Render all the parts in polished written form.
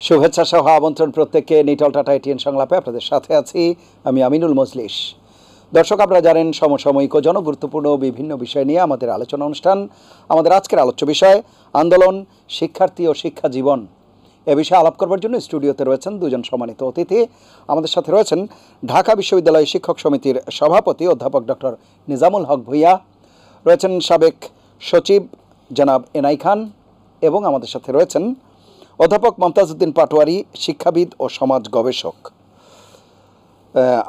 শুভেচ্ছা সহ আমন্ত্রণ প্রত্যেককে নিটল টাটা এটিএন সংলাপে আপনাদের সাথে আছি আমি আমিনুল মজলিস। দর্শক, আপনারা জানেন সমসাময়িক ও জনগুরুত্বপূর্ণ বিভিন্ন বিষয় নিয়ে আমাদের আলোচনা অনুষ্ঠান। আমাদের আজকের আলোচ্য বিষয় আন্দোলন, শিক্ষার্থী ও শিক্ষা জীবন। এ বিষয়ে আলাপ করবার জন্য স্টুডিওতে রয়েছেন দুজন সম্মানিত অতিথি। আমাদের সাথে রয়েছেন ঢাকা বিশ্ববিদ্যালয় শিক্ষক সমিতির সভাপতি অধ্যাপক ডক্টর নিজামুল হক ভূঁইয়া, রয়েছেন সাবেক সচিব জনাব এনাই খান, এবং আমাদের সাথে রয়েছেন অধ্যাপক মমতাজ উদ্দিন পাটোয়ারি, শিক্ষাবিদ ও সমাজ গবেষক।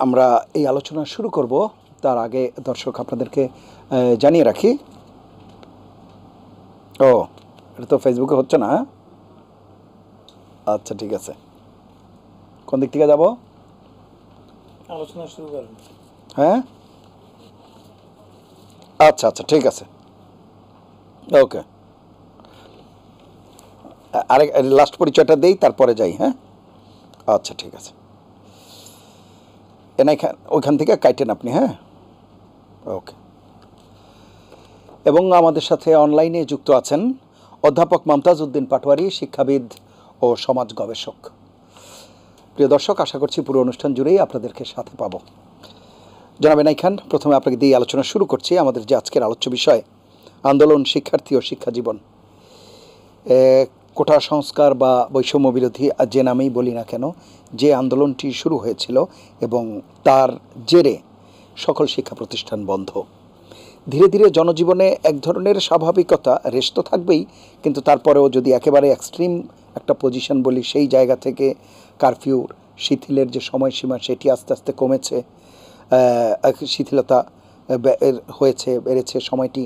আমরা এই আলোচনা শুরু করব তার আগে দর্শক আপনাদেরকে জানিয়ে রাখি, এটা তো ফেসবুকে হচ্ছে না। আচ্ছা, ঠিক আছে। কোন দিক থেকে যাব? আলোচনা শুরু করেন। হ্যাঁ, আচ্ছা আচ্ছা, ঠিক আছে, ওকে। আরেক লাস্ট পরিচয়টা দেই, তারপরে যাই। হ্যাঁ, আচ্ছা, ঠিক আছে। ওইখান থেকে কাইটেন আপনি। হ্যাঁ, ওকে। এবং আমাদের সাথে অনলাইনে যুক্ত আছেন অধ্যাপক মমতাজ উদ্দিন পাটোয়ারি, শিক্ষাবিদ ও সমাজ গবেষক। প্রিয় দর্শক, আশা করছি পুরো অনুষ্ঠান জুড়েই আপনাদেরকে সাথে পাব। জনাব এনাই খান, প্রথমে আপনাকে দিয়ে আলোচনা শুরু করছি। আমাদের যে আজকের আলোচ্য বিষয় আন্দোলন, শিক্ষার্থী ও শিক্ষা জীবন। কোটা সংস্কার বা বৈষম্য বিরোধী যে নামেই বলি না কেন, যে আন্দোলনটি শুরু হয়েছিল এবং তার জেরে সকল শিক্ষা প্রতিষ্ঠান বন্ধ। ধীরে ধীরে জনজীবনে এক ধরনের স্বাভাবিকতা রেশ তো থাকবেই, কিন্তু তারপরেও যদি একেবারে এক্সট্রিম একটা পজিশন বলি, সেই জায়গা থেকে কারফিউর শিথিলের যে সময়সীমা সেটি আস্তে আস্তে কমেছে, শিথিলতা বেড়েছে সময়টি।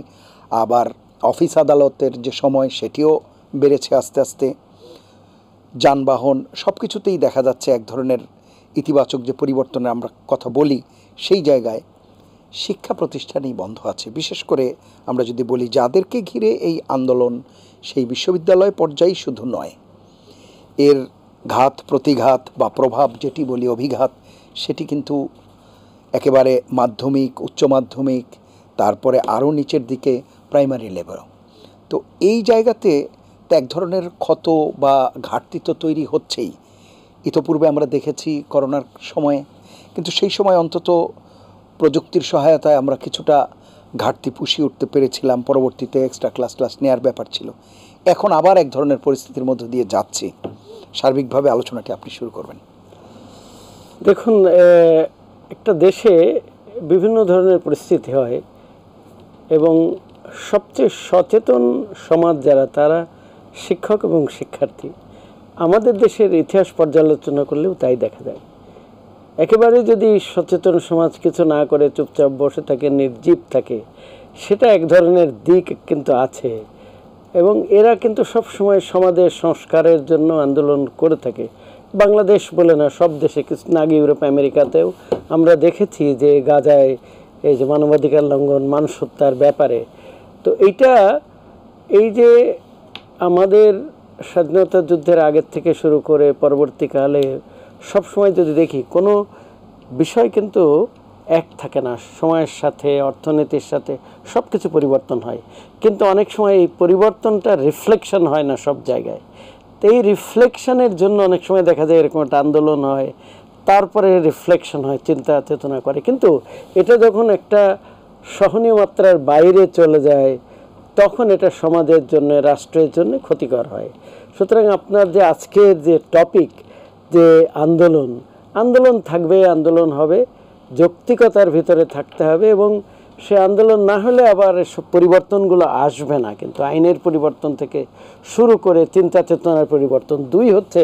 আবার অফিস আদালতের যে সময় সেটিও বেড়েছে আস্তে আস্তে। যানবাহন সব কিছুতেই দেখা যাচ্ছে এক ধরনের ইতিবাচক যে পরিবর্তনের আমরা কথা বলি, সেই জায়গায় শিক্ষা প্রতিষ্ঠানই বন্ধ আছে। বিশেষ করে আমরা যদি বলি যাদেরকে ঘিরে এই আন্দোলন, সেই বিশ্ববিদ্যালয় পর্যায়ে শুধু নয়, এর ঘাত প্রতিঘাত বা প্রভাব যেটি বলি, অভিঘাত, সেটি কিন্তু একেবারে মাধ্যমিক, উচ্চ মাধ্যমিক, তারপরে আরও নিচের দিকে প্রাইমারি লেভেল। তো এই জায়গাতে এক ধরনের ক্ষত বা ঘাটতি তো তৈরি হচ্ছেই। ইতোপূর্বে আমরা দেখেছি করোনার সময়ে, কিন্তু সেই সময় অন্তত প্রযুক্তির সহায়তায় আমরা কিছুটা ঘাটতি পুষিয়ে উঠতে পেরেছিলাম। পরবর্তীতে এক্সট্রা ক্লাস নেওয়ার ব্যাপার ছিল। এখন আবার এক ধরনের পরিস্থিতির মধ্য দিয়ে যাচ্ছি। সার্বিকভাবে আলোচনাটি আপনি শুরু করবেন। দেখুন, একটা দেশে বিভিন্ন ধরনের পরিস্থিতি হয় এবং সবচেয়ে সচেতন সমাজ যারা, তারা শিক্ষক এবং শিক্ষার্থী। আমাদের দেশের ইতিহাস পর্যালোচনা করলেও তাই দেখা যায়। একেবারে যদি সচেতন সমাজ কিছু না করে চুপচাপ বসে থাকে, নির্জীব থাকে, সেটা এক ধরনের দিক কিন্তু আছে। এবং এরা কিন্তু সব সময় সমাজের সংস্কারের জন্য আন্দোলন করে থাকে। বাংলাদেশ বলে না, সব দেশে, কিছু আগে ইউরোপ আমেরিকাতেও আমরা দেখেছি যে গাজায় এই যে মানবাধিকার লঙ্ঘন, মানুষ হত্যার ব্যাপারে। তো এই যে আমাদের স্বাধীনতা যুদ্ধের আগের থেকে শুরু করে পরবর্তীকালে সবসময় যদি দেখি, কোনো বিষয় কিন্তু এক থাকে না। সময়ের সাথে, অর্থনীতির সাথে সব কিছু পরিবর্তন হয়, কিন্তু অনেক সময় এই পরিবর্তনটা রিফ্লেকশন হয় না সব জায়গায়। তো এই রিফ্লেকশনের জন্য অনেক সময় দেখা যায় এরকম একটা আন্দোলন হয়, তারপরে রিফ্লেকশন হয়, চিন্তা চেতনা করে। কিন্তু এটা যখন একটা সহনীয় মাত্রার বাইরে চলে যায়, তখন এটা সমাজের জন্য, রাষ্ট্রের জন্য ক্ষতিকর হয়। সুতরাং আপনার যে আজকের যে টপিক, যে আন্দোলন থাকবে, আন্দোলন হবে, যৌক্তিকতার ভিতরে থাকতে হবে, এবং সে আন্দোলন না হলে আবার এসব পরিবর্তনগুলো আসবে না। কিন্তু আইনের পরিবর্তন থেকে শুরু করে চিন্তা চেতনার পরিবর্তন। দুই হচ্ছে,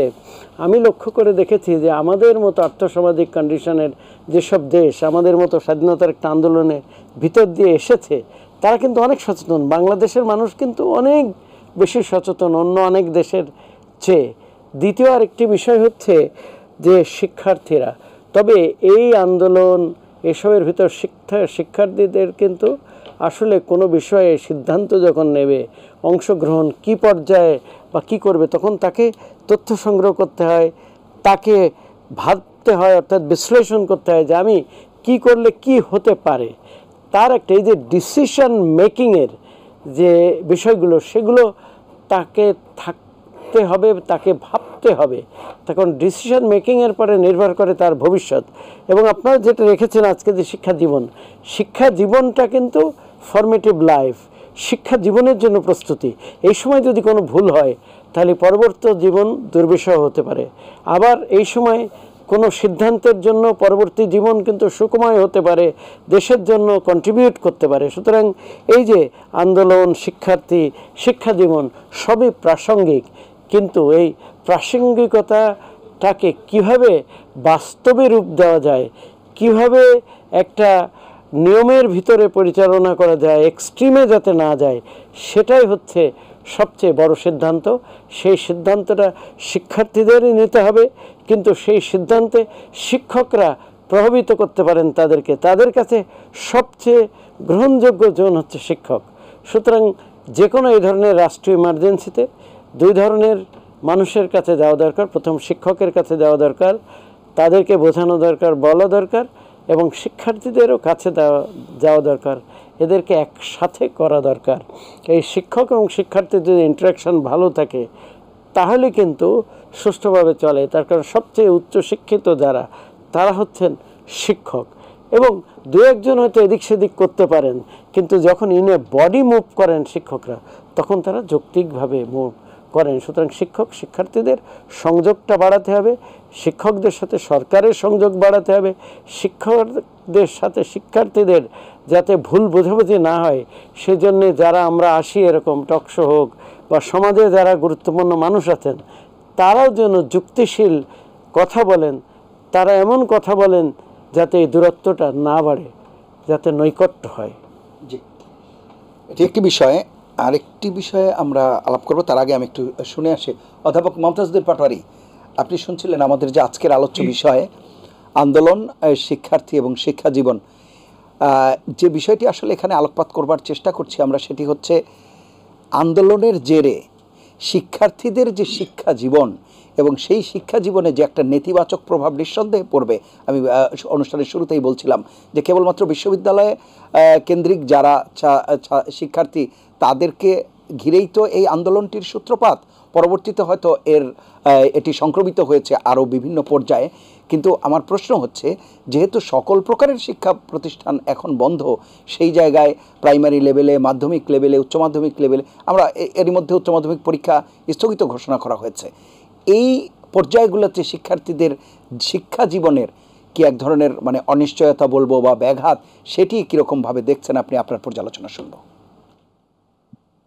আমি লক্ষ্য করে দেখেছি যে আমাদের মতো আর্থসামাজিক কন্ডিশনের যেসব দেশ আমাদের মতো স্বাধীনতার একটা আন্দোলনের ভিতর দিয়ে এসেছে, তারা কিন্তু অনেক সচেতন। বাংলাদেশের মানুষ কিন্তু অনেক বেশি সচেতন অন্য অনেক দেশের চেয়ে। দ্বিতীয় আরেকটি বিষয় হচ্ছে যে শিক্ষার্থীরা, তবে এই আন্দোলন এসবের ভিতর শিক্ষার্থীদের কিন্তু আসলে কোনো বিষয়ে সিদ্ধান্ত যখন নেবে, অংশগ্রহণ কী পর্যায়ে বা কী করবে, তখন তাকে তথ্য সংগ্রহ করতে হয়, তাকে ভাবতে হয়, অর্থাৎ বিশ্লেষণ করতে হয় যে আমি কি করলে কি হতে পারে। তার একটা এই যে ডিসিশন মেকিংয়ের যে বিষয়গুলো, সেগুলো তাকে থাকতে হবে, তাকে ভাবতে করতে হবে, তখন ডিসিশন মেকিংয়ের পরে নির্ভর করে তার ভবিষ্যৎ। এবং আপনারা যেটা রেখেছেন আজকে যে শিক্ষা জীবনটা কিন্তু ফরমেটিভ লাইফ, শিক্ষা জীবনের জন্য প্রস্তুতি। এই সময় যদি কোনো ভুল হয় তাহলে পরবর্তী জীবন দুর্বিষহ হতে পারে। আবার এই সময় কোনো সিদ্ধান্তের জন্য পরবর্তী জীবন কিন্তু সুখময় হতে পারে, দেশের জন্য কন্ট্রিবিউট করতে পারে। সুতরাং এই যে আন্দোলন, শিক্ষার্থী, শিক্ষা জীবন সবই প্রাসঙ্গিক, কিন্তু এই প্রাসঙ্গিকতাটাকে কিভাবে বাস্তবে রূপ দেওয়া যায়, কিভাবে একটা নিয়মের ভিতরে পরিচালনা করা যায়, এক্সট্রিমে যাতে না যায়, সেটাই হচ্ছে সবচেয়ে বড় সিদ্ধান্ত। সেই সিদ্ধান্তটা শিক্ষার্থীদেরই নিতে হবে, কিন্তু সেই সিদ্ধান্তে শিক্ষকরা প্রভাবিত করতে পারেন তাদেরকে। তাদের কাছে সবচেয়ে গ্রহণযোগ্য জন হচ্ছে শিক্ষক। সুতরাং যে কোনো এই ধরনের রাষ্ট্রীয় ইমার্জেন্সিতে দুই ধরনের মানুষের কাছে যাওয়া দরকার। প্রথম শিক্ষকের কাছে যাওয়া দরকার, তাদেরকে বোঝানো দরকার, বলা দরকার, এবং শিক্ষার্থীদেরও কাছে যাওয়া দরকার, এদেরকে একসাথে করা দরকার। এই শিক্ষক এবং শিক্ষার্থীদের ইন্টারাকশন ভালো থাকে তাহলে কিন্তু সুষ্ঠুভাবে চলে। তার কারণ সবচেয়ে উচ্চশিক্ষিত যারা, তারা হচ্ছেন শিক্ষক। এবং দু একজন হয়তো এদিক সেদিক করতে পারেন, কিন্তু যখন ইন এ বডি মুভ করেন শিক্ষকরা, তখন তারা যৌক্তিকভাবে মুভ করেন। সুতরাং শিক্ষক শিক্ষার্থীদের সংযোগটা বাড়াতে হবে, শিক্ষকদের সাথে সরকারের সংযোগ বাড়াতে হবে, শিক্ষকদের সাথে শিক্ষার্থীদের যাতে ভুল বোঝাবুঝি না হয় সেজন্যে যারা আমরা আসি, এরকম টকশো হোক বা সমাজে যারা গুরুত্বপূর্ণ মানুষ আছেন, তারাও যেন যুক্তিশীল কথা বলেন, তারা এমন কথা বলেন যাতে এই দূরত্বটা না বাড়ে, যাতে নৈকট্য হয়। জি, এটি একটি বিষয়। আরেকটি বিষয়ে আমরা আলাপ করব, তার আগে আমি একটু শুনে আসি। অধ্যাপক মমতাজুদ্দিন পাটোয়ারি, আপনি শুনছিলেন আমাদের যে আজকের আলোচ্য বিষয়ে আন্দোলন, শিক্ষার্থী এবং শিক্ষা জীবন। যে বিষয়টি আসলে এখানে আলোকপাত করবার চেষ্টা করছি আমরা, সেটি হচ্ছে আন্দোলনের জেরে শিক্ষার্থীদের যে শিক্ষা জীবন এবং সেই শিক্ষা জীবনে যে একটা নেতিবাচক প্রভাব নিঃসন্দেহে পড়বে। আমি অনুষ্ঠানের শুরুতেই বলছিলাম যে কেবলমাত্র বিশ্ববিদ্যালয়ে কেন্দ্রিক যারা শিক্ষার্থী, তাদেরকে ঘিরেই তো এই আন্দোলনটির সূত্রপাত। পরবর্তীতে হয়তো এটি সংক্রমিত হয়েছে আরও বিভিন্ন পর্যায়ে। কিন্তু আমার প্রশ্ন হচ্ছে, যেহেতু সকল প্রকারের শিক্ষা প্রতিষ্ঠান এখন বন্ধ, সেই জায়গায় প্রাইমারি লেভেলে, মাধ্যমিক লেভেলে, উচ্চ মাধ্যমিক লেভেলে, আমরা এরই মধ্যে উচ্চ মাধ্যমিক পরীক্ষা স্থগিত ঘোষণা করা হয়েছে। এই পর্যায়গুলোতে শিক্ষার্থীদের শিক্ষা জীবনের কি এক ধরনের মানে অনিশ্চয়তা বলবো বা ব্যাঘাত, সেটি কীরকমভাবে দেখছেন আপনি? আপনার পর্যালোচনা শুনবো।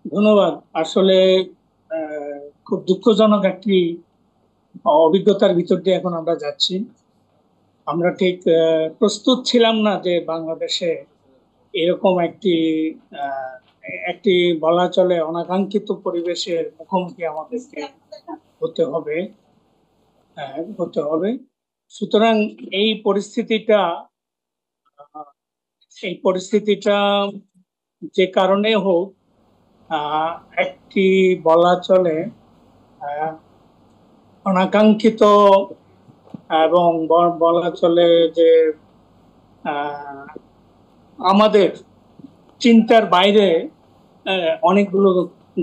ধন্যবাদ। আসলে খুব দুঃখজনক একটি অভিজ্ঞতার ভিতর দিয়ে এখন আমরা যাচ্ছি। আমরা ঠিক প্রস্তুত ছিলাম না যে বাংলাদেশে এরকম একটি বলা চলে অনাকাঙ্ক্ষিত পরিবেশের মুখোমুখি আমাদেরকে হতে হবে। সুতরাং এই পরিস্থিতিটা যে কারণে হোক, একটি বলা চলে অনাকাঙ্ক্ষিত এবং বলা চলে যে আমাদের চিন্তার বাইরে অনেকগুলো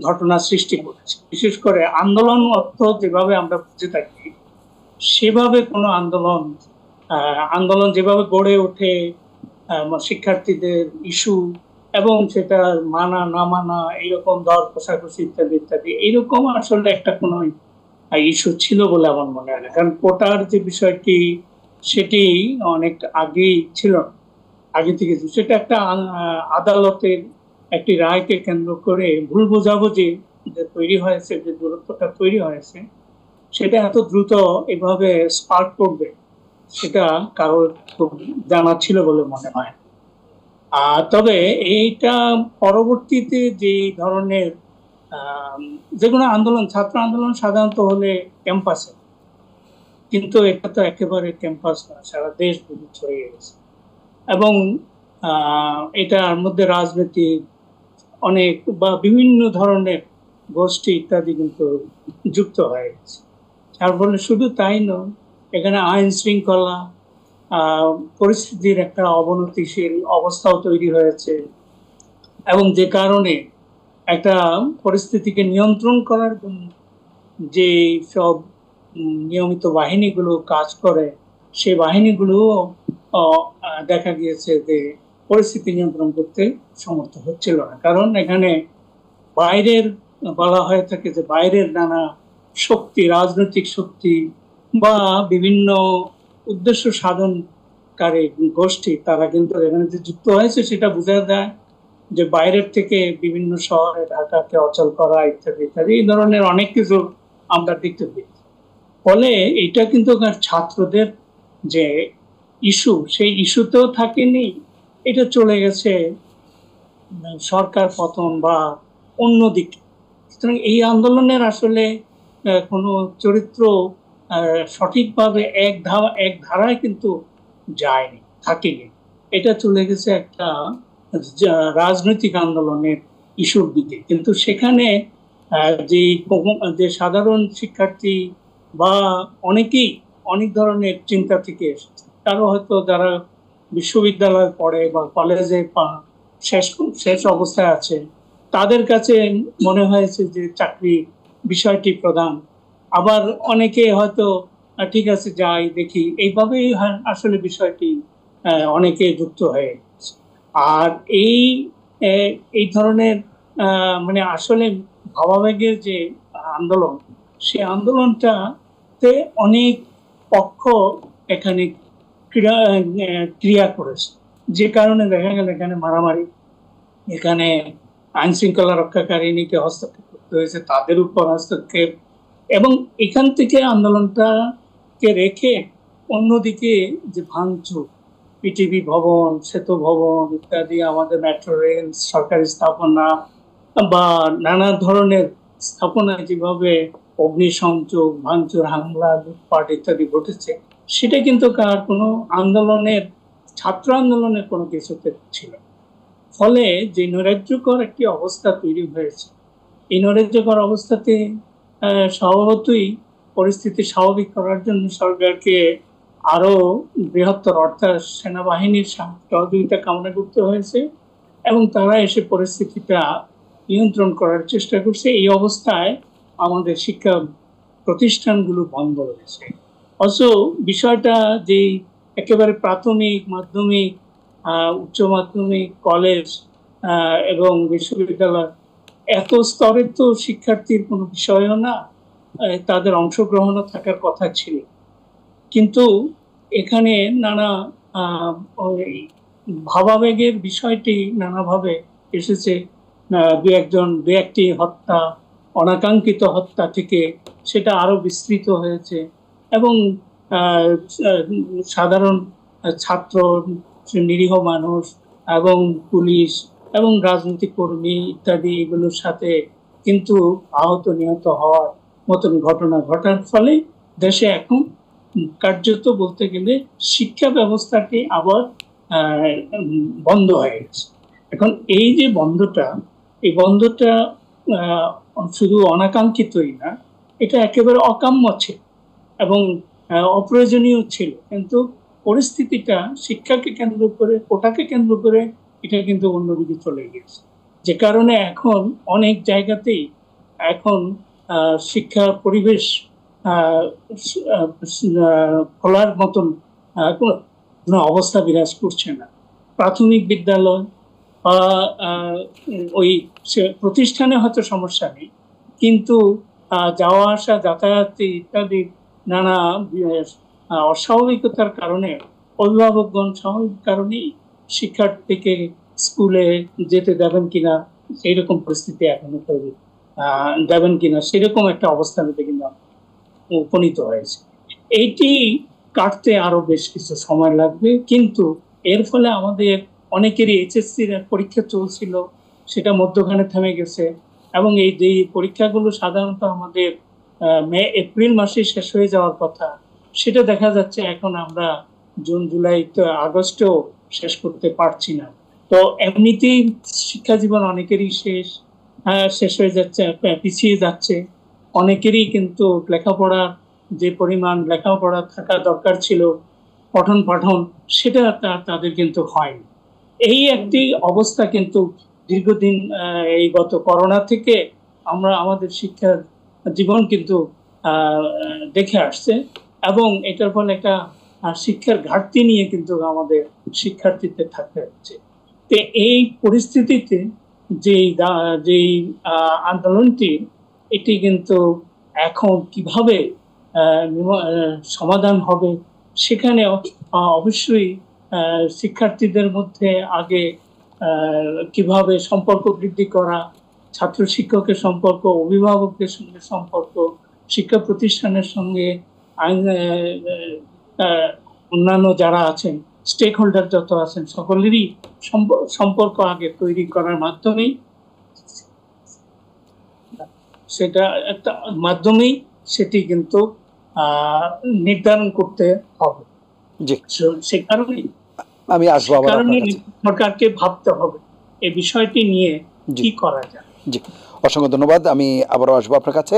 ঘটনা সৃষ্টি করেছে। বিশেষ করে আন্দোলন অর্থ যেভাবে আমরা বুঝে থাকি, সেভাবে কোনো আন্দোলন যেভাবে গড়ে ওঠে, শিক্ষার্থীদের ইস্যু এবং সেটা মানা না মানা, এইরকম দর কষাকষি ইত্যাদি ইত্যাদি, এইরকম আসলে একটা কোনো ইস্যু ছিল বলে আমার মনে হয় না। কারণ কোটার যে বিষয়টি, সেটি অনেক আগেই ছিল, আগে থেকে সেটা একটা আদালতের একটি রায়কে কেন্দ্র করে ভুল বোঝাবুঝি যে তৈরি হয়েছে, যে দূরত্বটা তৈরি হয়েছে, সেটা এত দ্রুত এভাবে স্পার্ক করবে সেটা কারোর খুব জানা ছিল বলে মনে হয়। তবে এইটা পরবর্তীতে যে ধরনের যেগুলো আন্দোলন, ছাত্র আন্দোলন সাধারণত হলে ক্যাম্পাসে, কিন্তু এটা তো একেবারে ক্যাম্পাস না, সারা দেশ জুড়ে ছড়িয়ে গেছে। এবং এটার মধ্যে রাজনীতি অনেক বা বিভিন্ন ধরনের গোষ্ঠী ইত্যাদি কিন্তু যুক্ত হয়ে গেছে। যার ফলে শুধু তাই নয়, এখানে আইন শৃঙ্খলা পরিস্থিতির একটা অবনতিশীল অবস্থাও তৈরি হয়েছে, এবং যে কারণে একটা পরিস্থিতিকে নিয়ন্ত্রণ করার জন্য যে সব নিয়মিত বাহিনীগুলো কাজ করে, সেই বাহিনীগুলো দেখা গিয়েছে যে পরিস্থিতি নিয়ন্ত্রণ করতে সমর্থ হচ্ছিল না। কারণ এখানে বাইরের, বলা হয়ে থাকে যে বাইরের নানা শক্তি, রাজনৈতিক শক্তি বা বিভিন্ন উদ্দেশ্য সাধনকারী গোষ্ঠী, তারা কিন্তু এখানে যে যুক্ত হয়েছে সেটা বোঝা যায় যে বাইরের থেকে বিভিন্ন শহরে ঢাকাকে অচল করা ইত্যাদি ইত্যাদি, এই ধরনের অনেক কিছু আমরা দেখতে পাই। ফলে এটা কিন্তু ছাত্রদের যে ইস্যু, সেই ইস্যুতেও থাকেনি, এটা চলে গেছে সরকার পতন বা অন্যদিকে। সুতরাং এই আন্দোলনের আসলে কোনো চরিত্র সঠিকভাবে এক ধারায় কিন্তু যায়নি, থাকেনি। এটা চলে গেছে একটা রাজনৈতিক আন্দোলনের ইস্যুর দিকে। কিন্তু সেখানে যে সাধারণ শিক্ষার্থী বা অনেকেই অনেক ধরনের চিন্তা থেকে এসেছে, কারো হয়তো যারা বিশ্ববিদ্যালয়ে পড়ে বা কলেজে শেষ শেষ অবস্থায় আছে, তাদের কাছে মনে হয়েছে যে চাকরি বিষয়টি প্রধান। আবার অনেকে হয়তো ঠিক আছে যাই দেখি, এইভাবেই আসলে বিষয়টি অনেকে যুক্ত হয়ে গেছে। আর এই ধরনের মানে আসলে ভাবাবেগের যে আন্দোলন, সেই আন্দোলনটাতে অনেক পক্ষ এখানে ক্রিয়া করেছে, যে কারণে দেখা গেল এখানে মারামারি, এখানে আইন শৃঙ্খলা রক্ষাকারিণীকে হস্তক্ষেপ করতে হয়েছে, তাদের উপর হস্তক্ষেপ, এবং এখান থেকে আন্দোলনটাকে রেখে অন্যদিকে যে ভাঙচুর, পিটিভি ভবন, সেতু ভবন ইত্যাদি, আমাদের মেট্রো রেল, সরকারি স্থাপনা বা নানা ধরনের স্থাপনায় যেভাবে অগ্নিসংযোগ, ভাঙচুর, হামলা, লুটপাট ইত্যাদি ঘটেছে, সেটা কিন্তু কার কোনো আন্দোলনের, ছাত্র আন্দোলনের কোনো কিছুতে ছিল। ফলে যে নৈরাজ্যকর একটি অবস্থা তৈরি হয়েছে, এই নৈরাজ্যকর অবস্থাতে স্বভাবতই পরিস্থিতি স্বাভাবিক করার জন্য সরকারকে আরো বৃহত্তর অর্থাৎ সেনাবাহিনীর সহযোগিতা কামনা করতে হয়েছে, এবং তারা এসে পরিস্থিতিটা নিয়ন্ত্রণ করার চেষ্টা করছে। এই অবস্থায় আমাদের শিক্ষা প্রতিষ্ঠানগুলো বন্ধ রয়েছে। অথচ বিষয়টা যে একেবারে প্রাথমিক, মাধ্যমিক, উচ্চ মাধ্যমিক, কলেজ এবং বিশ্ববিদ্যালয়, এত স্তরের তো শিক্ষার্থীর কোনো বিষয়ও না, তাদের অংশগ্রহণও থাকার কথা ছিল। কিন্তু এখানে নানা ভাবাবেগের বিষয়টি নানাভাবে এসেছে। দু একটি হত্যা, অনাকাঙ্ক্ষিত হত্যা থেকে সেটা আরো বিস্তৃত হয়েছে, এবং সাধারণ ছাত্র, নিরীহ মানুষ এবং পুলিশ এবং রাজনৈতিক কর্মী ইত্যাদি এগুলোর সাথে কিন্তু আহত নিহত হওয়ার মতন ঘটনা ঘটার ফলে দেশে এখন কার্যত বলতে গেলে শিক্ষা ব্যবস্থাটি আবার বন্ধ হয়ে গেছে। এখন এই যে বন্ধটা, এই বন্ধটা শুধু অনাকাঙ্ক্ষিতই না, এটা একেবারে অকাম্য ছিল এবং অপ্রয়োজনীয় ছিল। কিন্তু পরিস্থিতিটা শিক্ষাকে কেন্দ্র করে, কোটাকে কেন্দ্র করে এটা কিন্তু অন্যদিকে চলে গেছে, যে কারণে এখন অনেক জায়গাতেই এখন শিক্ষা পরিবেশ খোলার মতন কোনো অবস্থা বিরাজ করছে না। প্রাথমিক বিদ্যালয় বা ওই প্রতিষ্ঠানে হয়তো সমস্যা নেই, কিন্তু যাওয়া আসা, যাতায়াত ইত্যাদি নানা অস্বাভাবিকতার কারণে অভিভাবকগণ স্বাভাবিক কারণেই শিক্ষার্থীকে স্কুলে যেতে দেবেন কিনা, সেইরকম পরিস্থিতি এখনো তৈরি দেবেন কিনা, সেরকম একটা অবস্থানে কিন্তু উপনীত হয়েছে। এইটি কাটতে আরো বেশ কিছু সময় লাগবে, কিন্তু এর ফলে আমাদের অনেকেরই এইচএসসির পরীক্ষা চলছিল, সেটা মধ্যখানে থেমে গেছে, এবং এই যে পরীক্ষাগুলো সাধারণত আমাদের এপ্রিল মাসে শেষ হয়ে যাওয়ার কথা, সেটা দেখা যাচ্ছে এখন আমরা জুন, জুলাই, আগস্টেও শেষ করতে পারছি না। তো এমনিতেই শিক্ষা জীবন অনেকেরই শেষ হয়ে যাচ্ছে, পিছিয়ে যাচ্ছে। অনেকেরই কিন্তু লেখাপড়ার যে পরিমাণ লেখাপড়া থাকা দরকার ছিল, পঠন পাঠন, সেটা তাদের কিন্তু হয়নি। এই একটি অবস্থা কিন্তু দীর্ঘদিন, এই গত করোনা থেকে আমাদের শিক্ষা জীবন কিন্তু দেখে আসছে, এবং এটার ফলে একটা শিক্ষার ঘাটতি নিয়ে কিন্তু আমাদের শিক্ষার্থীদের থাকতে হচ্ছে। তো এই পরিস্থিতিতে যেই আন্দোলনটি, এটি কিন্তু এখন কিভাবে সমাধান হবে, সেখানে অবশ্যই শিক্ষার্থীদের মধ্যে আগে কিভাবে সম্পর্ক বৃদ্ধি করা, ছাত্র শিক্ষকের সম্পর্ক, অভিভাবকদের সঙ্গে সম্পর্ক, শিক্ষা প্রতিষ্ঠানের সঙ্গে আইন অন্যান্য যারা আছেন, স্টেক হোল্ডার যত আছেন, সকলেরই সম্পর্ক আগে তৈরি করার মাধ্যমেই সেটি কিন্তু নির্ধারণ করতে হবে। জি, সে কারণে আমি আসবো আবার আপনার কাছে। সরকারকে ভাবতে হবে এই বিষয়টি নিয়ে কি করা যায়। জি, অসংখ্য ধন্যবাদ। আমি আবারও আসবো আপনার কাছে।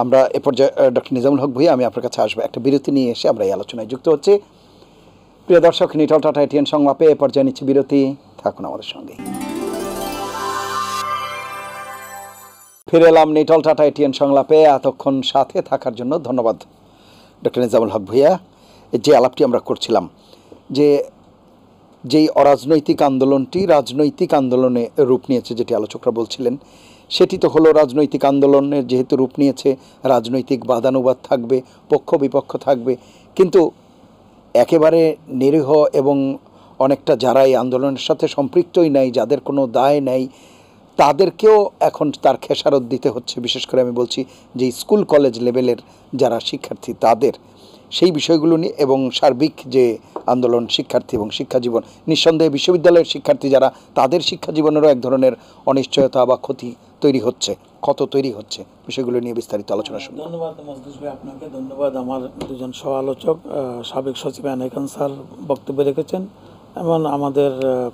আমরা এ পর্যায়ে ডক্টর নিজামুল হক ভূঁইয়া, আমি আপনার কাছে আসবো। একটা বিরতি নিয়ে এসে আমরা এই আলোচনায় যুক্ত হচ্ছি। প্রিয় দর্শক, নিটল টাটা এটিএন সংলাপে এ পর্যায়ে নিচ্ছি বিরতি। থাকুন আমাদের সঙ্গে। ফিরে এলাম নিটল টাটা এটিএন সংলাপে। এতক্ষণ সাথে থাকার জন্য ধন্যবাদ ডক্টর নিজামুল হক ভূঁইয়া। যে আলাপটি আমরা করছিলাম, যেই অরাজনৈতিক আন্দোলনটি রাজনৈতিক আন্দোলনে রূপ নিয়েছে, যেটি আলোচকরা বলছিলেন, সেটি তো হলো রাজনৈতিক আন্দোলনের যেহেতু রূপ নিয়েছে, রাজনৈতিক বাদানুবাদ থাকবে, পক্ষ বিপক্ষ থাকবে, কিন্তু একেবারে নিরীহ এবং অনেকটা যারা এই আন্দোলনের সাথে সম্পৃক্তই নাই, যাদের কোনো দায় নাই, তাদেরকেও এখন তার খেসারত দিতে হচ্ছে। বিশেষ করে আমি বলছি যে স্কুল কলেজ লেভেলের যারা শিক্ষার্থী, তাদের সেই বিষয়গুলো নিয়ে, এবং সার্বিক যে আন্দোলন শিক্ষার্থী এবং শিক্ষা জীবন, নিঃসন্দেহে বিশ্ববিদ্যালয়ের শিক্ষার্থী যারা, তাদের শিক্ষা জীবনেরও এক ধরনের অনিশ্চয়তা বা ক্ষতি তৈরি হচ্ছে, ক্ষত তৈরি হচ্ছে। বিষয়গুলো নিয়ে বিস্তারিত আলোচনা শুনুন। ধন্যবাদ মজলিস ভাই, আপনাকে ধন্যবাদ। আমার দুজন সহ আলোচক, সাবেক সচিব আনাইকান স্যার বক্তব্য রেখেছেন, এবং আমাদের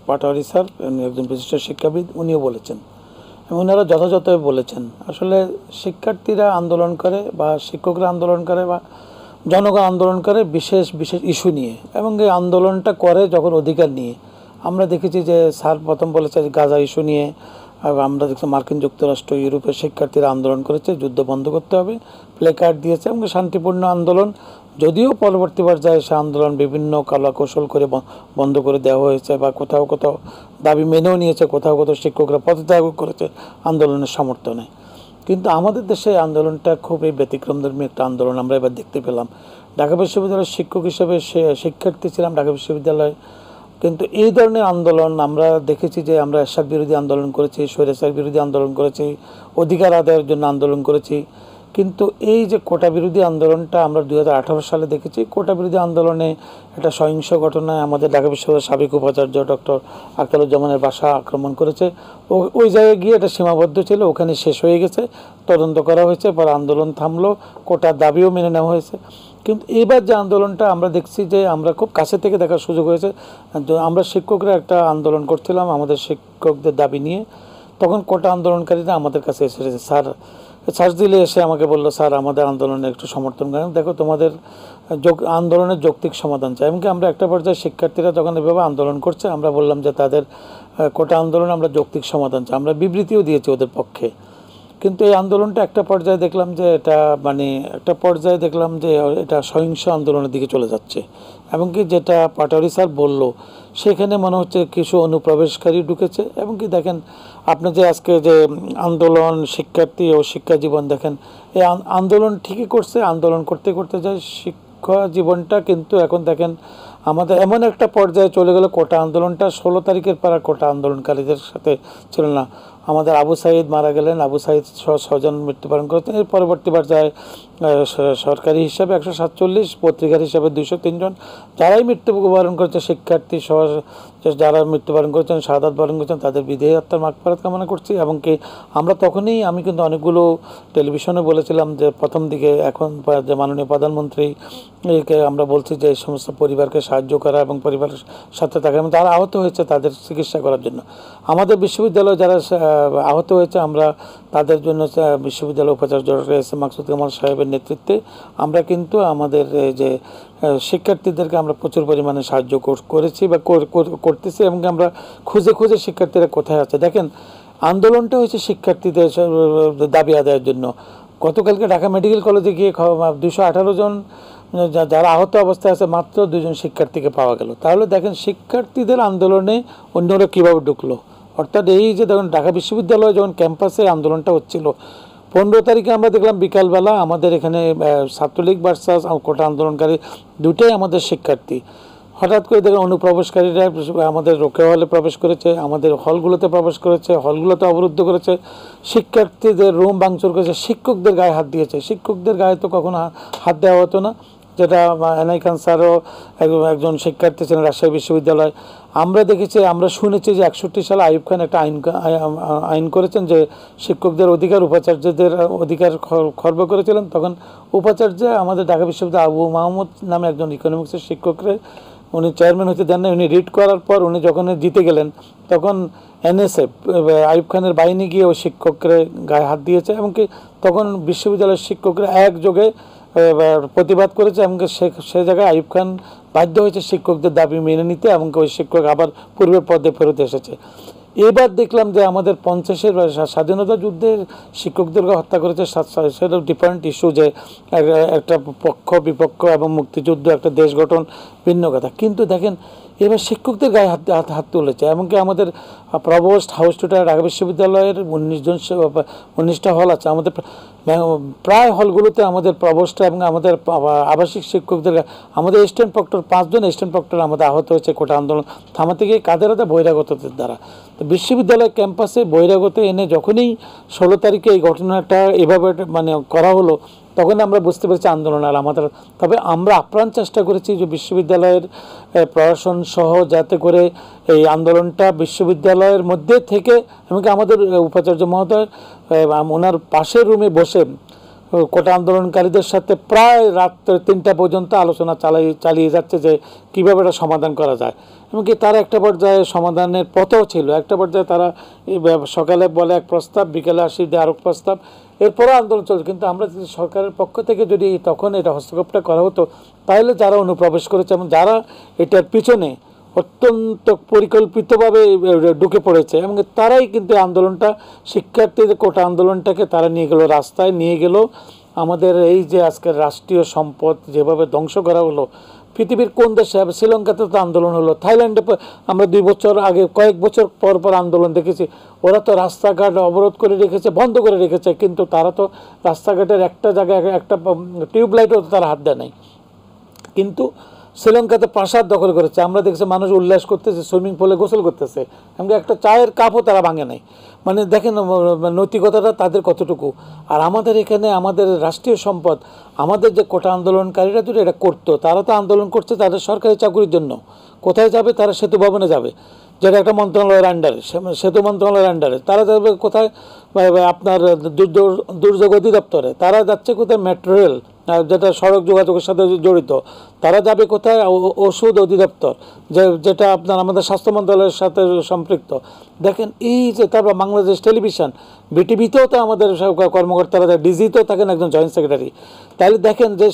পাটোয়ারি স্যার, উনি একজন বিশিষ্ট শিক্ষাবিদ, উনিও বলেছেন, এবং ওনারা যথাযথভাবে বলেছেন। আসলে শিক্ষার্থীরা আন্দোলন করে বা শিক্ষকরা আন্দোলন করে বা জনগণ আন্দোলন করে বিশেষ বিশেষ ইস্যু নিয়ে, এবং এই আন্দোলনটা করে যখন অধিকার নিয়ে। আমরা দেখেছি যে স্যার প্রথম বলেছে গাজা ইস্যু নিয়ে, আমরা দেখছি মার্কিন যুক্তরাষ্ট্র, ইউরোপের শিক্ষার্থীরা আন্দোলন করেছে, যুদ্ধ বন্ধ করতে হবে, প্লে কার্ড দিয়েছে, এবং শান্তিপূর্ণ আন্দোলন। যদিও পরবর্তী পর্যায়ে সে আন্দোলন বিভিন্ন কলাকৌশল করে বন্ধ করে দেওয়া হয়েছে, বা কোথাও কোথাও দাবি মেনেও নিয়েছে, কোথাও কোথাও শিক্ষকরা পদত্যাগ করেছে আন্দোলনের সমর্থনে। কিন্তু আমাদের দেশে আন্দোলনটা খুবই ব্যতিক্রমধর্মী একটা আন্দোলন আমরা এবার দেখতে পেলাম। ঢাকা বিশ্ববিদ্যালয়ের শিক্ষক হিসেবে শিক্ষার্থী ছিলাম ঢাকা বিশ্ববিদ্যালয়ে, কিন্তু এই ধরনের আন্দোলন আমরা দেখেছি যে আমরা এরশাদ বিরোধী আন্দোলন করেছি, স্বৈরাচার বিরোধী আন্দোলন করেছি, অধিকার আদায়ের জন্য আন্দোলন করেছি, কিন্তু এই যে কোটা বিরোধী আন্দোলনটা আমরা 2018 সালে দেখেছি। কোটা বিরোধী আন্দোলনে একটা সহিংস ঘটনায় আমাদের ঢাকা বিশ্ববিদ্যালয়ের সাবেক উপাচার্য ডক্টর আখতারুজ্জামানের বাসা আক্রমণ করেছে। ওই জায়গায় গিয়ে এটা সীমাবদ্ধ ছিল, ওখানে শেষ হয়ে গেছে, তদন্ত করা হয়েছে, পরে আন্দোলন থামলো, কোটার দাবিও মেনে নেওয়া হয়েছে। কিন্তু এবার যে আন্দোলনটা আমরা দেখছি যে আমরা খুব কাছে থেকে দেখার সুযোগ হয়েছে। আমরা শিক্ষকরা একটা আন্দোলন করছিলাম আমাদের শিক্ষকদের দাবি নিয়ে, তখন কোটা আন্দোলনকারীরা আমাদের কাছে এসেছে, স্যার চার্জ দিলে এসে আমাকে বললো, স্যার আমাদের আন্দোলনে একটু সমর্থন করেন, দেখো তোমাদের আন্দোলনের যৌক্তিক সমাধান চাই। এমনকি আমরা একটা পর্যায়ে শিক্ষার্থীরা যখন এভাবে আন্দোলন করছে, আমরা বললাম যে তাদের কোটা আন্দোলনে আমরা যৌক্তিক সমাধান চাই, আমরা বিবৃতিও দিয়েছি ওদের পক্ষে। কিন্তু এই আন্দোলনটা একটা পর্যায়ে দেখলাম যে এটা সহিংস আন্দোলনের দিকে চলে যাচ্ছে। এমনকি যেটা পাটোয়ারি স্যার বলল, সেখানে মনে হচ্ছে কিছু অনুপ্রবেশকারী ঢুকেছে। এবং কি দেখেন, আপনি যে আজকে যে আন্দোলন শিক্ষার্থী ও শিক্ষা জীবন দেখেন, এই আন্দোলন ঠিকই করছে, আন্দোলন করতে করতে যায় শিক্ষা জীবনটা কিন্তু এখন দেখেন আমাদের এমন একটা পর্যায়ে চলে গেল, কোটা আন্দোলনটা 16 তারিখের পর কোটা আন্দোলনকারীদের সাথে ছিল না। আমাদের আবু সাঈদ মারা গেলেন, আবু সাঈদ সহ 6 জন মৃত্যুবরণ করেছেন। এর পরবর্তী পর্যায়ে সরকারি হিসাবে 147, পত্রিকার হিসাবে 203 জন, যারাই মৃত্যুবরণ করেছে শিক্ষার্থী সহ যারা মৃত্যুবরণ করেছেন, শাহাদাত বরণ করেছেন, তাদের বিদেহী আত্মার মাগফিরাত কামনা করছি। এবং কি আমরা তখনই, আমি কিন্তু অনেকগুলো টেলিভিশনে বলেছিলাম যে প্রথম দিকে, এখন যে মাননীয় প্রধানমন্ত্রী আমরা বলছি যে এই সমস্ত পরিবারকে সাহায্য করা এবং পরিবারের সাথে থাকা, এবং যারা আহত হয়েছে তাদের চিকিৎসা করার জন্য। আমাদের বিশ্ববিদ্যালয়ে যারা আহত হয়েছে, আমরা তাদের জন্য বিশ্ববিদ্যালয় উপাচার্য doctor S M Maksud Kamal সাহেবের নেতৃত্বে আমরা কিন্তু আমাদের যে শিক্ষার্থীদেরকে আমরা প্রচুর পরিমাণে সাহায্য করেছি বা করতেছি, এবং আমরা খুঁজে খুঁজে শিক্ষার্থীরা কোথায় আছে। দেখেন, আন্দোলনটা হয়েছে শিক্ষার্থীদের দাবি আদায়ের জন্য। গতকালকে ঢাকা মেডিকেল কলেজে গিয়ে 218 জন যারা আহত অবস্থায় আছে, মাত্র 2 জন শিক্ষার্থীকে পাওয়া গেল। তাহলে দেখেন শিক্ষার্থীদের আন্দোলনে অন্যরা কীভাবে ঢুকলো। অর্থাৎ এই যে দেখুন ঢাকা বিশ্ববিদ্যালয়ে যখন ক্যাম্পাসে আন্দোলনটা হচ্ছিল, 15 তারিখে আমরা দেখলাম বিকালবেলা আমাদের এখানে ছাত্রলীগ ভার্সাস কোটা আন্দোলনকারী দুটোই আমাদের শিক্ষার্থী। হঠাৎ করে দেখলাম অনুপ্রবেশকারীরা আমাদের রোকেয়া হলে প্রবেশ করেছে, আমাদের হলগুলোতে প্রবেশ করেছে, হলগুলোতে অবরুদ্ধ করেছে, শিক্ষার্থীদের রুম ভাঙচুর করেছে, শিক্ষকদের গায়ে হাত দিয়েছে। শিক্ষকদের গায়ে তো কখনো হাত দেওয়া হতো না, যেটা এনআই খান স্যারও একজন শিক্ষার্থী ছিলেন রাজশাহী বিশ্ববিদ্যালয়। আমরা দেখেছি, আমরা শুনেছি যে 61 সালে আইয়ুব খান একটা আইন করেছেন যে শিক্ষকদের অধিকার, উপাচার্যদের অধিকার খর্ব করেছিলেন। তখন উপাচার্য আমাদের ঢাকা বিশ্ববিদ্যালয় আবু মাহমুদ নামে একজন ইকোনমিক্সের শিক্ষকরে উনি চেয়ারম্যান হতে দেন না। উনি রিড করার পর উনি যখন জিতে গেলেন, তখন এনএসএফ আইয়ুব খানের বাহিনী গিয়ে ওই শিক্ষকরে গায়ে হাত দিয়েছে। এমনকি তখন বিশ্ববিদ্যালয়ের শিক্ষকরা একযোগে প্রতিবাদ করেছে, এমনকি সে জায়গায় আইয়ুব খান বাধ্য হয়েছে শিক্ষকদের দাবি মেনে নিতে, এমনকি ওই শিক্ষক আবার পূর্বের পদে ফেরত এসেছে। এবার দেখলাম যে আমাদের 50-এর স্বাধীনতা যুদ্ধের শিক্ষকদেরকে হত্যা করেছে। সেটা ডিফারেন্ট ইস্যু, যে একটা পক্ষ বিপক্ষ এবং মুক্তিযুদ্ধ একটা দেশ গঠন ভিন্ন কথা। কিন্তু দেখেন এবার শিক্ষকদের গায়ে হাত তুলেছে। এমনকি আমাদের প্রভোস্ট হাউস টুটার ঢাকা বিশ্ববিদ্যালয়ের 19টা হল আছে, আমাদের প্রায় হলগুলোতে আমাদের প্রভোস্ট এবং আমাদের আবাসিক শিক্ষকদের, আমাদের স্ট্যান্ড প্রক্টর 5 জন স্ট্যান্ড প্রক্টর আমাদের আহত হয়েছে কোটা আন্দোলন থামাতে গিয়ে। কাদের হাতে? বহিরাগতদের দ্বারা। তো বিশ্ববিদ্যালয় ক্যাম্পাসে বহিরাগত এনে যখনই 16 তারিখে এই ঘটনাটা এভাবে মানে করা হলো, তখন আমরা বুঝতে পেরেছি আন্দোলন আর আমাদের। তবে আমরা আপ্রাণ চেষ্টা করেছি যে বিশ্ববিদ্যালয়ের প্রশাসন সহ যাতে করে এই আন্দোলনটা বিশ্ববিদ্যালয়ের মধ্যে থেকে, এমনকি আমাদের উপাচার্য মহোদয় ওনার পাশের রুমে বসে কোটা আন্দোলনকারীদের সাথে প্রায় রাত 3টা পর্যন্ত আলোচনা চালিয়ে যাচ্ছে যে কীভাবে এটা সমাধান করা যায়। এমনকি তারা একটা পর্যায়ে সমাধানের পথও ছিল। একটা পর্যায়ে তারা সকালে বলে এক প্রস্তাব, বিকেলে আসি দিয়ে আরেক প্রস্তাব, এরপরও আন্দোলন চলছে। কিন্তু আমরা যদি সরকারের পক্ষ থেকে যদি তখন এটা হস্তক্ষেপটা করা হতো, তাহলে যারা অনুপ্রবেশ করেছে এবং যারা এটার পিছনে অত্যন্ত পরিকল্পিতভাবে ঢুকে পড়েছে, এবং তারাই কিন্তু আন্দোলনটা, শিক্ষার্থীদের কোটা আন্দোলনটাকে তারা নিয়ে গেল রাস্তায়, নিয়ে গেল আমাদের এই যে আজকের রাষ্ট্রীয় সম্পদ যেভাবে ধ্বংস করা হলো। পৃথিবীর কোন দেশে? শ্রীলঙ্কাতে তো আন্দোলন হলো, থাইল্যান্ডে আমরা 2 বছর আগে, কয়েক বছর পর পর আন্দোলন দেখেছি। ওরা তো রাস্তাঘাট অবরোধ করে রেখেছে, বন্ধ করে রেখেছে, কিন্তু তারা তো রাস্তাঘাটের একটা জায়গায় একটা টিউবলাইটও তারা হাত দেয় নাই। কিন্তু শ্রীলঙ্কাতে প্রাসাদ দখল করেছে, আমরা দেখছি মানুষ উল্লাস করতেছে, সুইমিং পুলে গোসল করতেছে, এমনকি একটা চায়ের কাপও তারা ভাঙে নাই। মানে দেখেন নৈতিকতাটা তাদের কতটুকু। আর আমাদের এখানে আমাদের রাষ্ট্রীয় সম্পদ, আমাদের যে কোটা আন্দোলনকারীরা যদি এটা করতো, তারা তো আন্দোলন করছে তাদের সরকারি চাকরির জন্য। কোথায় যাবে? তারা সেতু ভবনে যাবে, যেটা একটা মন্ত্রণালয়ের আন্ডারে, সেতু মন্ত্রণালয়ের আন্ডারে। তারা যাবে কোথায়? আপনার দুর্যোগ অধিদপ্তরে। তারা যাচ্ছে কোথায়? মেট্রো রেল, যেটা সড়ক যোগাযোগের সাথে জড়িত। তারা যাবে কোথায়? ওষুধ অধিদপ্তর, যেটা আপনার আমাদের স্বাস্থ্য মন্ত্রণালয়ের সাথে সম্পৃক্ত। দেখেন এই যে, তারপর বাংলাদেশ টেলিভিশন, বিটিভিতেও তো আমাদের কর্মকর্তারা, ডিজিতেও থাকেন একজন জয়েন্ট সেক্রেটারি। তাহলে দেখেন যে